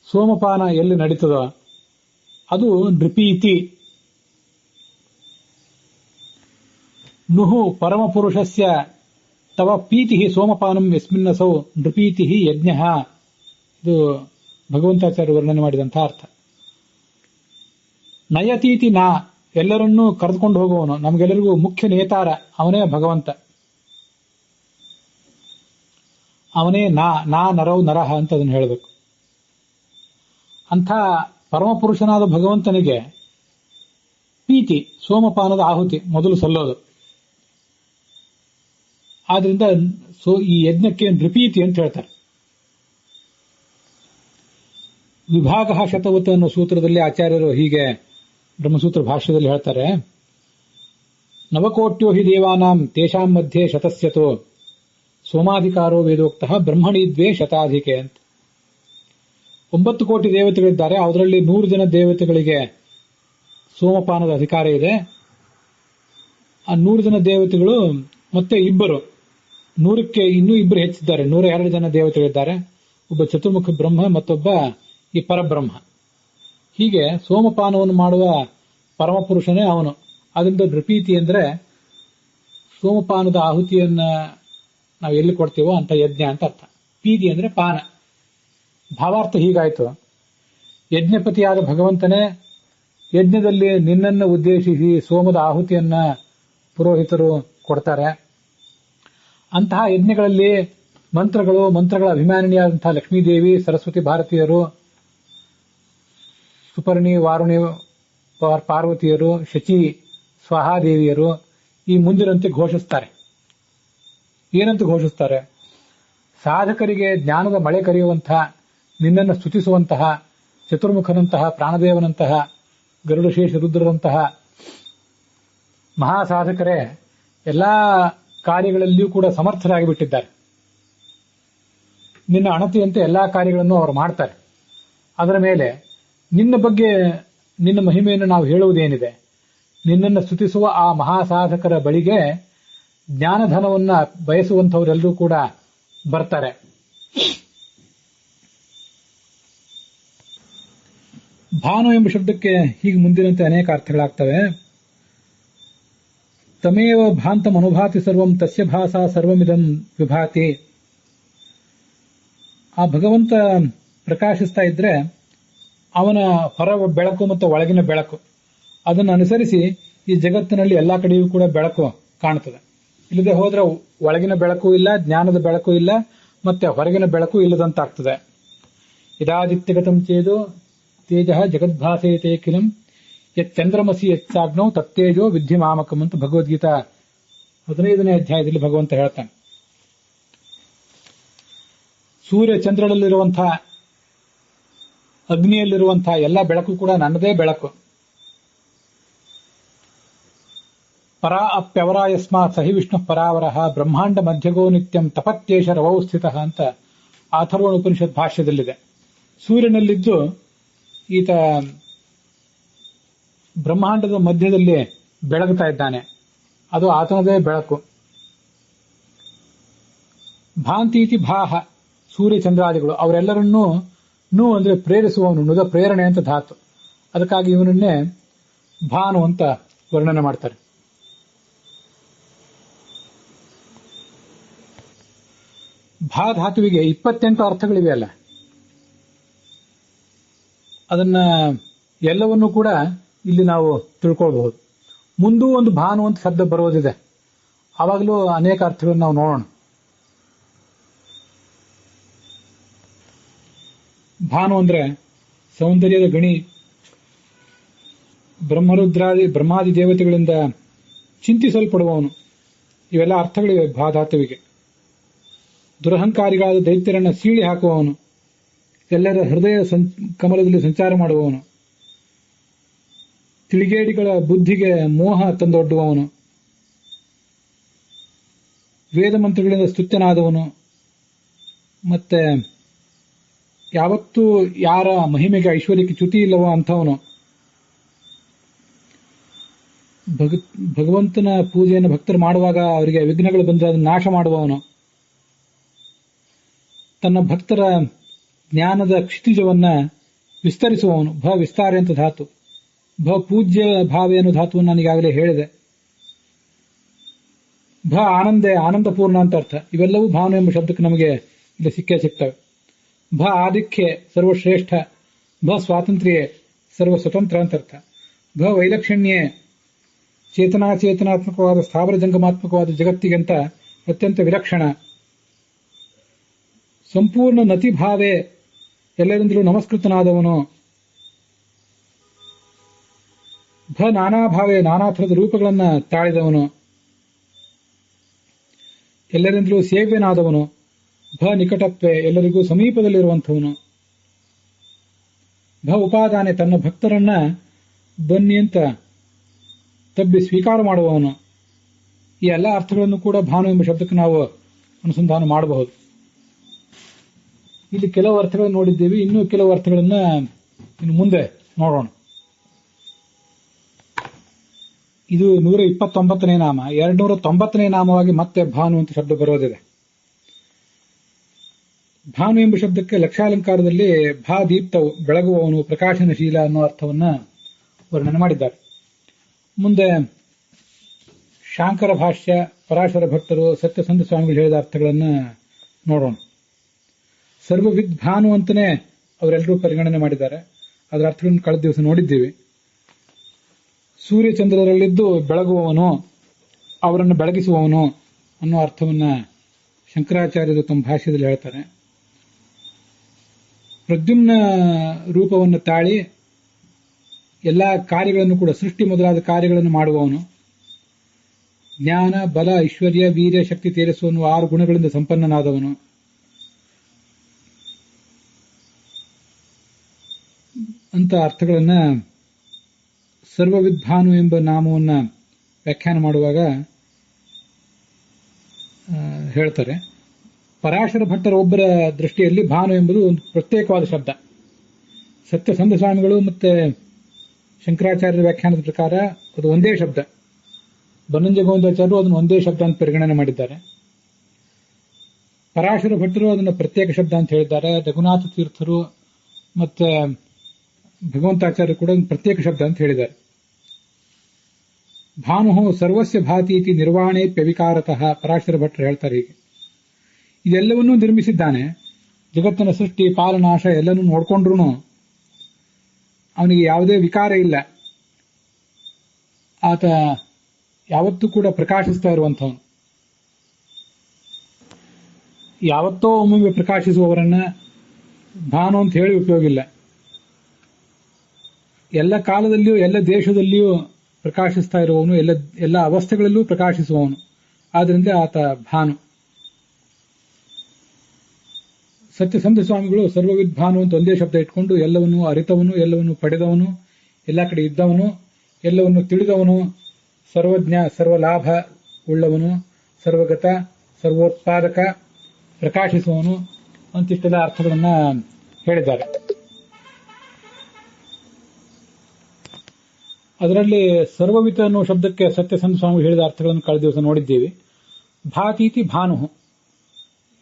ಸೋಮಪಾನ ಎಲ್ಲಿ ನಡೀತದೋ ಅದು ನೃಪೀತಿ. ನುಹು ಪರಮಪುರುಷಸ್ಯ ತವ ಪೀತಿ ಸೋಮಪಾನಂ ಯಸ್ಮಿನ್ನಸೌ ನೃಪೀತಿ ಯಜ್ಞ. ಇದು ಭಗವಂತಾಚಾರ್ಯ ವರ್ಣನೆ ಮಾಡಿದಂತಹ ಅರ್ಥ. ನಯತೀತಿ ನಾ, ಎಲ್ಲರನ್ನೂ ಕರೆದುಕೊಂಡು ಹೋಗುವವನು, ನಮಗೆಲ್ಲರಿಗೂ ಮುಖ್ಯ ನೇತಾರ ಅವನೇ ಭಗವಂತ. ಅವನೇ ನಾ ನರೌ ನರಹ ಅಂತ ಅದನ್ನು ಹೇಳಬೇಕು. ಅಂಥ ಪರಮಪುರುಷನಾದ ಭಗವಂತನಿಗೆ ಪೀತಿ, ಸೋಮಪಾನದ ಆಹುತಿ ಮೊದಲು ಸಲ್ಲೋದು. ಆದ್ರಿಂದ ಈ ಯಜ್ಞಕ್ಕೆ ನೃಪೀತಿ ಅಂತ ಹೇಳ್ತಾರೆ. ವಿಭಾಗ ಶತವತ್ ಅನ್ನೋ ಸೂತ್ರದಲ್ಲಿ ಆಚಾರ್ಯರು ಹೀಗೆ ಬ್ರಹ್ಮಸೂತ್ರ ಭಾಷ್ಯದಲ್ಲಿ ಹೇಳ್ತಾರೆ, ನವಕೋಟ್ಯೋ ಹಿ ದೇವಾನಾಂ ತೇಷಾಂ ಮಧ್ಯೆ ಶತಸ್ಯತೋ ಸೋಮಾಧಿಕಾರೋ ವೇದೋಕ್ತಃ ಬ್ರಹ್ಮಣಿ ದ್ವೇ ಶತಾಧಿಕೆ ಅಂತ. 9 ಕೋಟಿ ದೇವತೆಗಳಿದ್ದಾರೆ, ಅದರಲ್ಲಿ 100 ಜನ ದೇವತೆಗಳಿಗೆ ಸೋಮಪಾನದ ಅಧಿಕಾರ ಇದೆ. ಆ 100 ಜನ ದೇವತೆಗಳು ಮತ್ತೆ ಇಬ್ಬರು, 100ಕ್ಕೆ ಇನ್ನೂ ಇಬ್ಬರು ಹೆಚ್ಚಿದ್ದಾರೆ, 102 ಜನ ದೇವತೆಗಳಿದ್ದಾರೆ. ಒಬ್ಬ ಚತುರ್ಮುಖ ಬ್ರಹ್ಮ, ಮತ್ತೊಬ್ಬ ಈ ಪರಬ್ರಹ್ಮ. ಹೀಗೆ ಸೋಮಪಾನವನ್ನು ಮಾಡುವ ಪರಮಪುರುಷನೇ ಅವನು. ಅದರಿಂದ ನೃಪೀತಿ ಅಂದ್ರೆ ಸೋಮಪಾನದ ಆಹುತಿಯನ್ನ ನಾವು ಎಲ್ಲಿ ಕೊಡ್ತೀವೋ ಅಂತ ಯಜ್ಞ ಅಂತ ಅರ್ಥ. ಪೀತಿ ಅಂದ್ರೆ ಪಾನ. ಭಾವಾರ್ಥ ಹೀಗಾಯ್ತು, ಯಜ್ಞಪತಿಯಾದ ಭಗವಂತನೇ ಯಜ್ಞದಲ್ಲಿ ನಿನ್ನನ್ನು ಉದ್ದೇಶಿಸಿ ಸೋಮದ ಆಹುತಿಯನ್ನ ಪುರೋಹಿತರು ಕೊಡ್ತಾರೆ. ಅಂತಹ ಯಜ್ಞಗಳಲ್ಲಿ ಮಂತ್ರಗಳ ಅಭಿಮಾನಿಯಾದಂತಹ ಲಕ್ಷ್ಮೀದೇವಿ, ಸರಸ್ವತಿ ಭಾರತೀಯರು, ಸುಪರ್ಣಿ, ವಾರುಣಿ, ಪಾರ್ವತಿಯರು, ಶಚಿ, ಸ್ವಾಹಾದೇವಿಯರು ಈ ಮುಂದಿನಂತೆ ಘೋಷಿಸ್ತಾರೆ. ಏನಂತ ಘೋಷಿಸ್ತಾರೆ? ಸಾಧಕರಿಗೆ ಜ್ಞಾನದ ಮಳೆ ಕರೆಯುವಂತಹ, ನಿನ್ನನ್ನು ಸ್ತುತಿಸುವಂತಹ ಚತುರ್ಮುಖನಂತಹ, ಪ್ರಾಣದೇವನಂತಹ, ಗರುಡಶೇಷ ರುದ್ರರಂತಹ ಮಹಾಸಾಧಕರೇ ಎಲ್ಲಾ ಕಾರ್ಯಗಳಲ್ಲಿಯೂ ಕೂಡ ಸಮರ್ಥರಾಗಿ ಬಿಟ್ಟಿದ್ದಾರೆ. ನಿನ್ನ ಅಣತಿಯಂತೆ ಎಲ್ಲಾ ಕಾರ್ಯಗಳನ್ನು ಅವರು ಮಾಡ್ತಾರೆ. ಅದರ ಮೇಲೆ ನಿನ್ನ ಬಗ್ಗೆ, ನಿನ್ನ ಮಹಿಮೆಯನ್ನು ನಾವು ಹೇಳುವುದೇನಿದೆ? ನಿನ್ನನ್ನು ಸ್ತುತಿಸುವ ಆ ಮಹಾಸಾಧಕರ ಬಳಿಗೆ ಜ್ಞಾನಧನವನ್ನ ಬಯಸುವಂತವರೆಲ್ಲರೂ ಕೂಡ ಬರ್ತಾರೆ. ಭಾನು ಎಂಬ ಶಬ್ದಕ್ಕೆ ಹೀಗೆ ಮುಂದಿನಂತೆ ಅನೇಕ ಅರ್ಥಗಳಾಗ್ತವೆ. ತಮೇವ ಭಾಂತಂ ಅನುಭಾತಿ ಸರ್ವಂ ತಸ್ಯ ಭಾಸಾ ಸರ್ವಮಿದಂ ವಿಭಾತಿ. ಆ ಭಗವಂತ ಪ್ರಕಾಶಿಸ್ತಾ ಇದ್ರೆ ಅವನ ಹೊರ ಬೆಳಕು ಮತ್ತು ಒಳಗಿನ ಬೆಳಕು ಅದನ್ನು ಅನುಸರಿಸಿ ಈ ಜಗತ್ತಿನಲ್ಲಿ ಎಲ್ಲಾ ಕಡೆಯೂ ಕೂಡ ಬೆಳಕು ಕಾಣುತ್ತದೆ. ಇಲ್ಲದೆ ಹೋದ್ರೆ ಒಳಗಿನ ಬೆಳಕು ಇಲ್ಲ, ಜ್ಞಾನದ ಬೆಳಕು ಇಲ್ಲ, ಮತ್ತೆ ಹೊರಗಿನ ಬೆಳಕು ಇಲ್ಲದಂತಾಗ್ತದೆ. ಇದಾದಿತ್ಯಗತಂ ಚೇದು ತೇಜ ಜಗದ್ಭಾಸೇತೆ ಕಿಲಂ ಯಚ್ಚಂದ್ರಮಸಿ ಯಚ್ಚಾಗ್ನೋ ತತ್ತೇಜೋ ವಿದ್ಧಿ ಮಾಮಕಂ ಅಂತ ಭಗವದ್ಗೀತಾ 15ನೇ ಅಧ್ಯಾಯದಲ್ಲಿ ಭಗವಂತ ಹೇಳ್ತಾನೆ. ಸೂರ್ಯ ಚಂದ್ರನಲ್ಲಿರುವಂತಹ, ಅಗ್ನಿಯಲ್ಲಿರುವಂತಹ ಎಲ್ಲ ಬೆಳಕು ಕೂಡ ನನ್ನದೇ ಬೆಳಕು. ಪರಾ ಅಪ್ಯವರ ಯಸ್ಮಾತ್ ಸಹಿ ವಿಷ್ಣು ಪರಾವರಃ ಬ್ರಹ್ಮಾಂಡ ಮಧ್ಯಗೋ ನಿತ್ಯಂ ತಪತ್ಯೇಶ ರವೌ ಸ್ಥಿತಃ ಅಂತ ಅಥರ್ವಣ ಉಪನಿಷತ್ ಭಾಷ್ಯದಲ್ಲಿದೆ. ಸೂರ್ಯನಲ್ಲಿದ್ದು ಈತ ಬ್ರಹ್ಮಾಂಡದ ಮಧ್ಯದಲ್ಲಿ ಬೆಳಗುತ್ತಾ ಇದ್ದಾನೆ. ಅದು ಆತನದೇ ಬೆಳಕು. ಭಾಂತೀತಿ ಭಾಹ, ಸೂರ್ಯ ಚಂದ್ರಾದಿಗಳು ಅವರೆಲ್ಲರನ್ನೂ ಅಂದ್ರೆ ಪ್ರೇರಿಸುವವನು, ನುದ ಪ್ರೇರಣೆ ಅಂತ ಧಾತು. ಅದಕ್ಕಾಗಿ ಇವನನ್ನೇ ಭಾನು ಅಂತ ವರ್ಣನೆ ಮಾಡ್ತಾರೆ. ಭಾ ಧಾತುವಿಗೆ 28 ಅರ್ಥಗಳಿವೆ ಅಲ್ಲ, ಅದನ್ನ ಎಲ್ಲವನ್ನೂ ಕೂಡ ಇಲ್ಲಿ ನಾವು ತಿಳ್ಕೊಳ್ಬಹುದು. ಮುಂದೂ ಒಂದು ಭಾನು ಅಂತ ಶಬ್ದ ಬರೋದಿದೆ, ಆವಾಗಲೂ ಅನೇಕ ಅರ್ಥಗಳನ್ನು ನಾವು ನೋಡೋಣ. ಭಾನು ಅಂದ್ರೆ ಸೌಂದರ್ಯದ ಗಣಿ, ಬ್ರಹ್ಮಾದಿ ದೇವತೆಗಳಿಂದ ಚಿಂತಿಸಲ್ಪಡುವವನು, ಇವೆಲ್ಲ ಅರ್ಥಗಳಿವೆ ಭಾಧಾತುವಿಗೆ. ದುರಹಂಕಾರಿಗಳಾದ ದೈತ್ಯರನ್ನ ಸೀಳಿ ಹಾಕುವವನು, ಎಲ್ಲರ ಹೃದಯ ಕಮಲದಲ್ಲಿ ಸಂಚಾರ ಮಾಡುವವನು, ತಿಳಿಗೇಡಿಗಳ ಬುದ್ಧಿಗೆ ಮೋಹ ತಂದೊಡ್ಡುವವನು, ವೇದ ಮಂತ್ರಗಳಿಂದ ಸ್ತುತ್ಯನಾದವನು, ಮತ್ತೆ ಯಾವತ್ತೂ ಯಾರ ಮಹಿಮೆಗೆ ಐಶ್ವರ್ಯಕ್ಕೆ ಚ್ಯುತಿ ಇಲ್ಲವೋ ಅಂಥವನು, ಭಗವಂತನ ಪೂಜೆಯನ್ನು ಭಕ್ತರು ಮಾಡುವಾಗ ಅವರಿಗೆ ವಿಘ್ನಗಳು ಬಂದರೆ ಅದನ್ನು ನಾಶ ಮಾಡುವವನು, ತನ್ನ ಭಕ್ತರ ಜ್ಞಾನದ ಕ್ಷಿತಿಜವನ್ನ ವಿಸ್ತರಿಸುವವನು. ಭ ವಿಸ್ತಾರ ಅಂತ ಧಾತು. ಭ ಪೂಜ್ಯ ಭಾವೆ ಅನ್ನೋ ಧಾತುವನ್ನು ನಾನೀಗಾಗಲೇ ಹೇಳಿದೆ. ಭ ಆನಂದಪೂರ್ಣ ಅಂತ ಅರ್ಥ. ಇವೆಲ್ಲವೂ ಭಾವನೆ ಎಂಬ ಶಬ್ದಕ್ಕೆ ನಮಗೆ ಇಲ್ಲಿ ಸಿಗ್ತವೆ. ಭ ಆದಿಖ್ಯೆ ಸರ್ವಶ್ರೇಷ್ಠ, ಭ ಸ್ವಾತಂತ್ರ್ಯೆ ಸರ್ವ ಸ್ವತಂತ್ರ ಅಂತ ಅರ್ಥ. ಭ ವೈಲಕ್ಷಣ್ಯೆ ಚೇತನಾತ್ಮಕವಾದ ಸ್ಥಾವರ ಜಂಗಮಾತ್ಮಕವಾದ ಜಗತ್ತಿಗಿಂತ ಅತ್ಯಂತ ವಿಲಕ್ಷಣ. ಸಂಪೂರ್ಣ ನತಿಭಾವೆ, ಎಲ್ಲರಿಂದಲೂ ನಮಸ್ಕೃತನಾದವನು. ಭ ನಾನಾಭಾವೆ, ನಾನಾ ಥರದ ರೂಪಗಳನ್ನ ತಾಳಿದವನು, ಎಲ್ಲರಿಂದಲೂ ಸೇವ್ಯನಾದವನು. ಭ ನಿಕಟತ್ವೆ, ಎಲ್ಲರಿಗೂ ಸಮೀಪದಲ್ಲಿರುವಂಥವನು. ಭ ಉಪಾದಾನೆ, ತನ್ನ ಭಕ್ತರನ್ನ ಬನ್ನಿ ಅಂತ ತಬ್ಬಿ ಸ್ವೀಕಾರ ಮಾಡುವವನು. ಈ ಎಲ್ಲ ಅರ್ಥಗಳನ್ನು ಕೂಡ ಭಾನು ಎಂಬ ಶಬ್ದಕ್ಕೆ ನಾವು ಅನುಸಂಧಾನ ಮಾಡಬಹುದು. ಇಲ್ಲಿ ಕೆಲವು ಅರ್ಥಗಳನ್ನು ನೋಡಿದ್ದೇವೆ, ಇನ್ನೂ ಕೆಲವು ಅರ್ಥಗಳನ್ನ ಇನ್ನು ಮುಂದೆ ನೋಡೋಣ. ಇದು 129ನೇ ನಾಮ. 290ನೇ ನಾಮವಾಗಿ ಮತ್ತೆ ಭಾನು ಅಂತ ಶಬ್ದ ಬರೋದಿದೆ. ಭಾನು ಎಂಬ ಶಬ್ದಕ್ಕೆ ಲಕ್ಷಾಲಂಕಾರದಲ್ಲಿ ಭಾ ದೀಪ್ತವು, ಬೆಳಗುವವನು, ಪ್ರಕಾಶನಶೀಲ ಅನ್ನೋ ಅರ್ಥವನ್ನ ವರ್ಣನೆ ಮಾಡಿದ್ದಾರೆ. ಮುಂದೆ ಶಾಂಕರ ಭಾಷ್ಯ, ಪರಾಶರ ಭಟ್ಟರು, ಸತ್ಯಸಂಧ ಸ್ವಾಮಿಗಳು ಹೇಳಿದ ಅರ್ಥಗಳನ್ನ ನೋಡೋಣ. ಸರ್ವವಿದ್ ಭಾನು ಅಂತಾನೆ ಅವರೆಲ್ಲರೂ ಪರಿಗಣನೆ ಮಾಡಿದ್ದಾರೆ. ಅದರ ಅರ್ಥಗಳನ್ನು ಕಳೆದ ದಿವಸ ನೋಡಿದ್ದೀವಿ. ಸೂರ್ಯಚಂದ್ರರಲ್ಲಿದ್ದು ಬೆಳಗುವವನು, ಅವರನ್ನು ಬೆಳಗಿಸುವವನು ಅನ್ನೋ ಅರ್ಥವನ್ನ ಶಂಕರಾಚಾರ್ಯರು ತಮ್ಮ ಭಾಷ್ಯದಲ್ಲಿ ಹೇಳ್ತಾರೆ. ಪ್ರದ್ಯುಮ್ನ ರೂಪವನ್ನು ತಾಳಿ ಎಲ್ಲ ಕಾರ್ಯಗಳನ್ನು ಕೂಡ, ಸೃಷ್ಟಿ ಮೊದಲಾದ ಕಾರ್ಯಗಳನ್ನು ಮಾಡುವವನು, ಜ್ಞಾನ, ಬಲ, ಐಶ್ವರ್ಯ, ವೀರ್ಯ, ಶಕ್ತಿ, ತೇಜಸ್ಸು 6 ಗುಣಗಳಿಂದ ಸಂಪನ್ನನಾದವನು, ಅಂತ ಅರ್ಥಗಳನ್ನ ಸರ್ವವಿದ್ಭಾನು ಎಂಬ ನಾಮವನ್ನ ವ್ಯಾಖ್ಯಾನ ಮಾಡುವಾಗ ಹೇಳ್ತಾರೆ. ಪರಾಶರ ಭಟ್ಟರ ಒಬ್ಬರ ದೃಷ್ಟಿಯಲ್ಲಿ ಭಾನು ಎಂಬುದು ಒಂದು ಪ್ರತ್ಯೇಕವಾದ ಶಬ್ದ. ಸತ್ಯಸಂಧ ಸ್ವಾಮಿಗಳು ಮತ್ತೆ ಶಂಕರಾಚಾರ್ಯರ ವ್ಯಾಖ್ಯಾನದ ಪ್ರಕಾರ ಅದು ಒಂದೇ ಶಬ್ದ. ಬನ್ನಂಜ ಗೋವಿಂದಾಚಾರ್ಯರು ಅದನ್ನು ಒಂದೇ ಶಬ್ದ ಅಂತ ಪರಿಗಣನೆ ಮಾಡಿದ್ದಾರೆ. ಪರಾಶರ ಭಟ್ಟರು ಅದನ್ನು ಪ್ರತ್ಯೇಕ ಶಬ್ದ ಅಂತ ಹೇಳಿದ್ದಾರೆ. ರಘುನಾಥ ತೀರ್ಥರು ಮತ್ತೆ ಭಗವಂತಾಚಾರ್ಯರು ಕೂಡ ಪ್ರತ್ಯೇಕ ಶಬ್ದ ಅಂತ ಹೇಳಿದ್ದಾರೆ. ಭಾನು ಸರ್ವಸ್ಯ ಭಾತೀತಿ ನಿರ್ವಾಣೇಪ್ಯವಿಕಾರತಃ, ಪರಾಶರ ಭಟ್ಟರು ಹೇಳ್ತಾರೆ ಹೀಗೆ. ಇದೆಲ್ಲವನ್ನೂ ನಿರ್ಮಿಸಿದ್ದಾನೆ, ಜಗತ್ತಿನ ಸೃಷ್ಟಿ ಪಾಲನಾಶ ಎಲ್ಲನೂ ನೋಡ್ಕೊಂಡ್ರು ಅವನಿಗೆ ಯಾವುದೇ ವಿಕಾರ ಇಲ್ಲ. ಆತ ಯಾವತ್ತೂ ಕೂಡ ಪ್ರಕಾಶಿಸ್ತಾ ಇರುವಂಥವನು. ಯಾವತ್ತೋ ಒಮ್ಮೊಮ್ಮೆ ಪ್ರಕಾಶಿಸುವವರನ್ನ ಭಾನು ಅಂತ ಹೇಳಿ ಉಪಯೋಗ ಇಲ್ಲ. ಎಲ್ಲ ಕಾಲದಲ್ಲಿಯೂ ಎಲ್ಲ ದೇಶದಲ್ಲಿಯೂ ಪ್ರಕಾಶಿಸ್ತಾ ಇರುವವನು, ಎಲ್ಲ ಅವಸ್ಥೆಗಳಲ್ಲೂ ಪ್ರಕಾಶಿಸುವವನು. ಆದ್ರಿಂದ ಆತ ಭಾನು. ಸತ್ಯಸಂಧ ಸ್ವಾಮಿಗಳು ಸರ್ವವಿದ್ಭಾನು ಅಂತ ಒಂದೇ ಶಬ್ದ ಇಟ್ಕೊಂಡು ಎಲ್ಲವನ್ನೂ ಅರಿತವನು, ಎಲ್ಲವನ್ನೂ ಪಡೆದವನು, ಎಲ್ಲ ಕಡೆ ಇದ್ದವನು, ಎಲ್ಲವನ್ನು ತಿಳಿದವನು, ಸರ್ವಜ್ಞ, ಸರ್ವಲಾಭ ಉಳ್ಳವನು, ಸರ್ವಗತ, ಸರ್ವೋತ್ಪಾದಕ, ಪ್ರಕಾಶಿಸುವವನು ಅಂತಿಷ್ಟೆಲ್ಲ ಅರ್ಥಗಳನ್ನ ಹೇಳಿದ್ದಾರೆ. ಅದರಲ್ಲಿ ಸರ್ವವಿತ್ ಅನ್ನುವ ಶಬ್ದಕ್ಕೆ ಸತ್ಯಸಂಧ ಸ್ವಾಮಿ ಹೇಳಿದ ಅರ್ಥಗಳನ್ನು ಕಳೆದ ದಿವಸ ನೋಡಿದ್ದೀವಿ. ಭಾತೀತಿ ಭಾನು,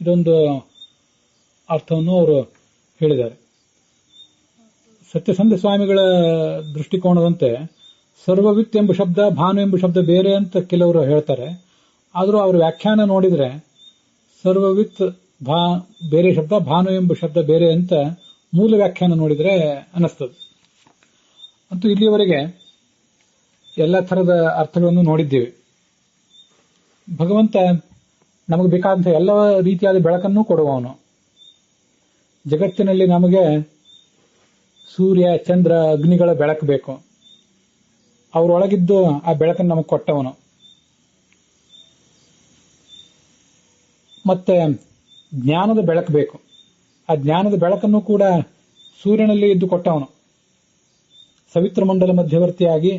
ಇದೊಂದು ಅರ್ಥವನ್ನು ಅವರು ಹೇಳಿದ್ದಾರೆ. ಸತ್ಯಸಂಧ ಸ್ವಾಮಿಗಳ ದೃಷ್ಟಿಕೋನದಂತೆ ಸರ್ವವಿತ್ ಎಂಬ ಶಬ್ದ, ಭಾನು ಎಂಬ ಶಬ್ದ ಬೇರೆ ಅಂತ ಕೆಲವರು ಹೇಳ್ತಾರೆ. ಆದರೂ ಅವರ ವ್ಯಾಖ್ಯಾನ ನೋಡಿದರೆ ಸರ್ವವಿತ್ ಬೇರೆ ಶಬ್ದ, ಭಾನು ಎಂಬ ಶಬ್ದ ಬೇರೆ ಅಂತ ಮೂಲ ವ್ಯಾಖ್ಯಾನ ನೋಡಿದರೆ ಅನಿಸ್ತದೆ. ಅಂತೂ ಇಲ್ಲಿಯವರೆಗೆ ಎಲ್ಲ ಥರದ ಅರ್ಥಗಳನ್ನು ನೋಡಿದ್ದೇವೆ. ಭಗವಂತ ನಮಗೆ ಬೇಕಾದಂಥ ಎಲ್ಲ ರೀತಿಯಾದ ಬೆಳಕನ್ನು ಕೊಡುವವನು. ಜಗತ್ತಿನಲ್ಲಿ ನಮಗೆ ಸೂರ್ಯ, ಚಂದ್ರ, ಅಗ್ನಿಗಳ ಬೆಳಕು ಬೇಕು. ಅವರೊಳಗಿದ್ದು ಆ ಬೆಳಕನ್ನು ನಮಗೆ ಕೊಟ್ಟವನು. ಮತ್ತೆ ಜ್ಞಾನದ ಬೆಳಕು ಬೇಕು. ಆ ಜ್ಞಾನದ ಬೆಳಕನ್ನು ಕೂಡ ಸೂರ್ಯನಲ್ಲಿ ಇದ್ದು ಕೊಟ್ಟವನು. ಸವಿತ್ರ ಮಂಡಲ ಮಧ್ಯವರ್ತಿಯಾಗಿ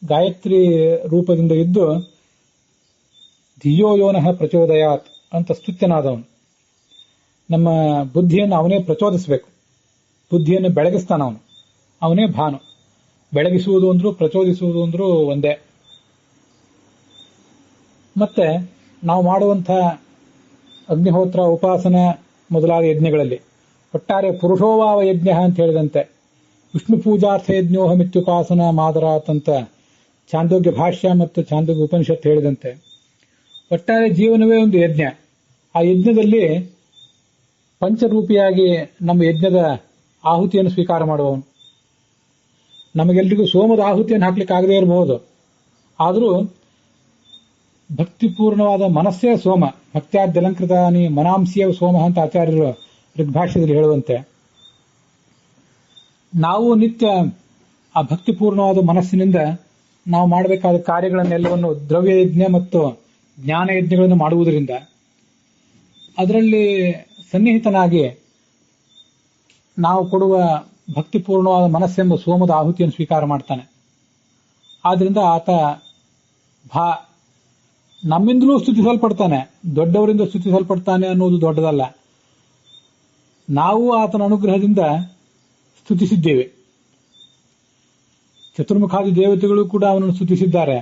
ಗಾಯತ್ರಿ ರೂಪದಿಂದ ಇದ್ದು ಧಿಯೋ ಯೋನಃ ಪ್ರಚೋದಯಾತ್ ಅಂತ ಸ್ತುತ್ಯನಾದವನು. ನಮ್ಮ ಬುದ್ಧಿಯನ್ನು ಅವನೇ ಪ್ರಚೋದಿಸಬೇಕು. ಬುದ್ಧಿಯನ್ನು ಬೆಳಗಿಸ್ತಾನವನು. ಅವನೇ ಭಾನು. ಬೆಳಗಿಸುವುದು ಅಂದ್ರೂ ಪ್ರಚೋದಿಸುವುದು ಅಂದ್ರೂ ಒಂದೇ. ಮತ್ತೆ ನಾವು ಮಾಡುವಂಥ ಅಗ್ನಿಹೋತ್ರ, ಉಪಾಸನ ಮೊದಲಾದ ಯಜ್ಞಗಳಲ್ಲಿ ಒಟ್ಟಾರೆ ಪುರುಷೋವಾವ ಯಜ್ಞ ಅಂತ ಹೇಳಿದಂತೆ ವಿಷ್ಣು ಪೂಜಾರ್ಥ ಯಜ್ಞೋಹಮಿತ್ಯುಪಾಸನ ಮಾದರಾತ್ ಅಂತ ಚಾಂದೋಗ್ಯ ಭಾಷ್ಯ ಮತ್ತು ಚಾಂದೋಗ್ಯ ಉಪನಿಷತ್ತು ಹೇಳಿದಂತೆ ಒಟ್ಟಾರೆ ಜೀವನವೇ ಒಂದು ಯಜ್ಞ. ಆ ಯಜ್ಞದಲ್ಲಿ ಪಂಚರೂಪಿಯಾಗಿ ನಮ್ಮ ಯಜ್ಞದ ಆಹುತಿಯನ್ನು ಸ್ವೀಕಾರ ಮಾಡುವವನು. ನಮಗೆಲ್ಲರಿಗೂ ಸೋಮದ ಆಹುತಿಯನ್ನು ಹಾಕ್ಲಿಕ್ಕೆ ಆಗದೇ ಇರಬಹುದು. ಆದರೂ ಭಕ್ತಿಪೂರ್ಣವಾದ ಮನಸ್ಸೇ ಸೋಮ. ಭಕ್ತ್ಯಾದ್ಯಲಂಕೃತಾನಿ ಮನಾಂಸಿಯವ ಸೋಮ ಅಂತ ಆಚಾರ್ಯರು ಋಗ್ಭಾಷ್ಯದಲ್ಲಿ ಹೇಳುವಂತೆ ನಾವು ನಿತ್ಯ ಆ ಭಕ್ತಿಪೂರ್ಣವಾದ ಮನಸ್ಸಿನಿಂದ ನಾವು ಮಾಡಬೇಕಾದ ಕಾರ್ಯಗಳನ್ನೆಲ್ಲವನ್ನು ದ್ರವ್ಯ ಯಜ್ಞ ಮತ್ತು ಜ್ಞಾನ ಯಜ್ಞಗಳನ್ನು ಮಾಡುವುದರಿಂದ ಅದರಲ್ಲಿ ಸನ್ನಿಹಿತನಾಗಿ ನಾವು ಕೊಡುವ ಭಕ್ತಿಪೂರ್ಣವಾದ ಮನಸ್ಸೆಂಬ ಸೋಮದ ಆಹುತಿಯನ್ನು ಸ್ವೀಕಾರ ಮಾಡ್ತಾನೆ. ಆದ್ರಿಂದ ಆತ ನಮ್ಮಿಂದಲೂ ಸ್ತುತಿಸಲ್ಪಡ್ತಾನೆ. ದೊಡ್ಡವರಿಂದ ಸ್ತುತಿಸಲ್ಪಡ್ತಾನೆ ಅನ್ನೋದು ದೊಡ್ಡದಲ್ಲ. ನಾವು ಆತನ ಅನುಗ್ರಹದಿಂದ ಸ್ತುತಿಸಿದ್ದೇವೆ. ಚತುರ್ಮುಖಾದಿ ದೇವತೆಗಳು ಕೂಡ ಅವನನ್ನು ಸ್ತುತಿಸಿದ್ದಾರೆ.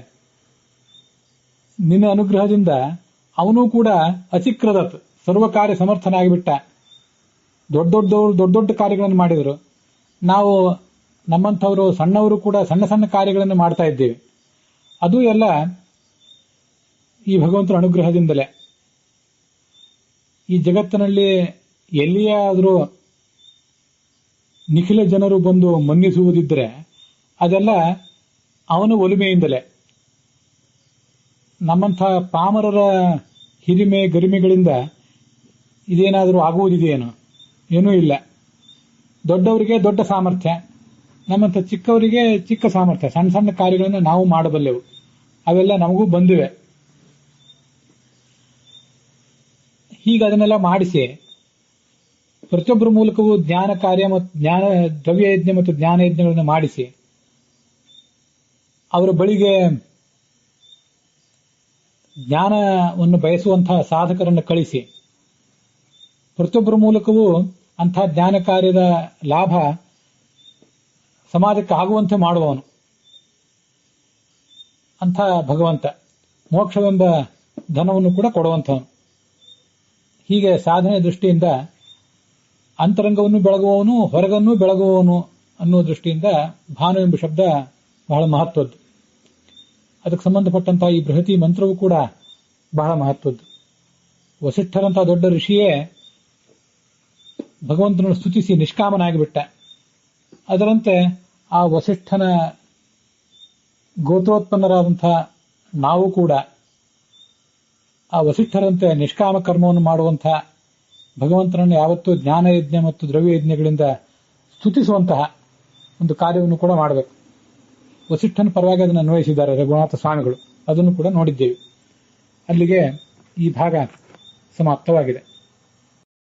ನಿನ್ನ ಅನುಗ್ರಹದಿಂದ ಅವನು ಕೂಡ ಅಚಿಕ್ರದತ್ ಸರ್ವಕಾರ್ಯ ಸಮರ್ಥನಾಗಿಬಿಟ್ಟ. ದೊಡ್ಡ ಕಾರ್ಯಗಳನ್ನು ಮಾಡಿದರು. ನಾವು ನಮ್ಮಂಥವರು ಸಣ್ಣವರು ಕೂಡ ಸಣ್ಣ ಸಣ್ಣ ಕಾರ್ಯಗಳನ್ನು ಮಾಡ್ತಾ ಇದ್ದೇವೆ. ಅದು ಎಲ್ಲ ಈ ಭಗವಂತನ ಅನುಗ್ರಹದಿಂದಲೇ. ಈ ಜಗತ್ತಿನಲ್ಲಿ ಎಲ್ಲಿಯೇ ಆದರೂ ನಿಖಿಲ ಜನರು ಬಂದು ಮನ್ನಿಸುವುದಿದ್ದರೆ ಅದೆಲ್ಲ ಅವನ ಒಲಿಮೆಯಿಂದಲೇ. ನಮ್ಮಂಥ ಪಾಮರರ ಹಿರಿಮೆ ಗರಿಮೆಗಳಿಂದ ಇದೇನಾದರೂ ಆಗುವುದಿದೆಯೇನೋ? ಏನೂ ಇಲ್ಲ. ದೊಡ್ಡವರಿಗೆ ದೊಡ್ಡ ಸಾಮರ್ಥ್ಯ, ನಮ್ಮಂಥ ಚಿಕ್ಕವರಿಗೆ ಚಿಕ್ಕ ಸಾಮರ್ಥ್ಯ. ಸಣ್ಣ ಸಣ್ಣ ಕಾರ್ಯಗಳನ್ನು ನಾವು ಮಾಡಬಲ್ಲೆವು. ಅವೆಲ್ಲ ನಮಗೂ ಬಂದಿವೆ. ಹೀಗೆ ಅದನ್ನೆಲ್ಲ ಮಾಡಿಸಿ ಪ್ರತಿಯೊಬ್ಬರ ಮೂಲಕವೂ ಜ್ಞಾನ ಕಾರ್ಯ ಮತ್ತು ದ್ರವ್ಯ ಯಜ್ಞ ಮತ್ತು ಜ್ಞಾನ ಯಜ್ಞಗಳನ್ನು ಮಾಡಿಸಿ ಅವರ ಬಳಿಗೆ ಜ್ಞಾನವನ್ನು ಬಯಸುವಂತಹ ಸಾಧಕರನ್ನು ಕಳಿಸಿ ಪ್ರತಿಯೊಬ್ಬರ ಮೂಲಕವೂ ಅಂತಹ ಜ್ಞಾನ ಕಾರ್ಯದ ಲಾಭ ಸಮಾಜಕ್ಕೆ ಆಗುವಂತೆ ಮಾಡುವವನು ಅಂಥ ಭಗವಂತ. ಮೋಕ್ಷವೆಂಬ ಧನವನ್ನು ಕೂಡ ಕೊಡುವಂಥವನು. ಹೀಗೆ ಸಾಧನೆ ದೃಷ್ಟಿಯಿಂದ ಅಂತರಂಗವನ್ನು ಬೆಳಗುವವನು, ಹೊರಗನ್ನು ಬೆಳಗುವವನು ಅನ್ನುವ ದೃಷ್ಟಿಯಿಂದ ಭಾನು ಎಂಬ ಶಬ್ದ ಬಹಳ ಮಹತ್ವದ್ದು. ಅದಕ್ಕೆ ಸಂಬಂಧಪಟ್ಟಂತಹ ಈ ಬೃಹತಿ ಮಂತ್ರವೂ ಕೂಡ ಬಹಳ ಮಹತ್ವದ್ದು. ವಸಿಷ್ಠರಂತಹ ದೊಡ್ಡ ಋಷಿಯೇ ಭಗವಂತನನ್ನು ಸ್ತುತಿಸಿ ನಿಷ್ಕಾಮನಾಗಿಬಿಟ್ಟ. ಅದರಂತೆ ಆ ವಸಿಷ್ಠನ ಗೋತ್ರೋತ್ಪನ್ನರಾದಂತಹ ನಾವು ಕೂಡ ಆ ವಸಿಷ್ಠರಂತೆ ನಿಷ್ಕಾಮ ಕರ್ಮವನ್ನು ಮಾಡುವಂತಹ ಭಗವಂತನನ್ನು ಯಾವತ್ತೂ ಜ್ಞಾನಯಜ್ಞ ಮತ್ತು ದ್ರವ್ಯಯಜ್ಞಗಳಿಂದ ಸ್ತುತಿಸುವಂತಹ ಒಂದು ಕಾರ್ಯವನ್ನು ಕೂಡ ಮಾಡಬೇಕು. ವಸಿಷ್ಠನ ಪರವಾಗಿ ಅದನ್ನು ಅನ್ವಯಿಸಿದ್ದಾರೆ ರಘುನಾಥ ಸ್ವಾಮಿಗಳು. ಅದನ್ನು ಕೂಡ ನೋಡಿದ್ದೇವೆ. ಅಲ್ಲಿಗೆ ಈ ಭಾಗ ಸಮಾಪ್ತವಾಗಿದೆ.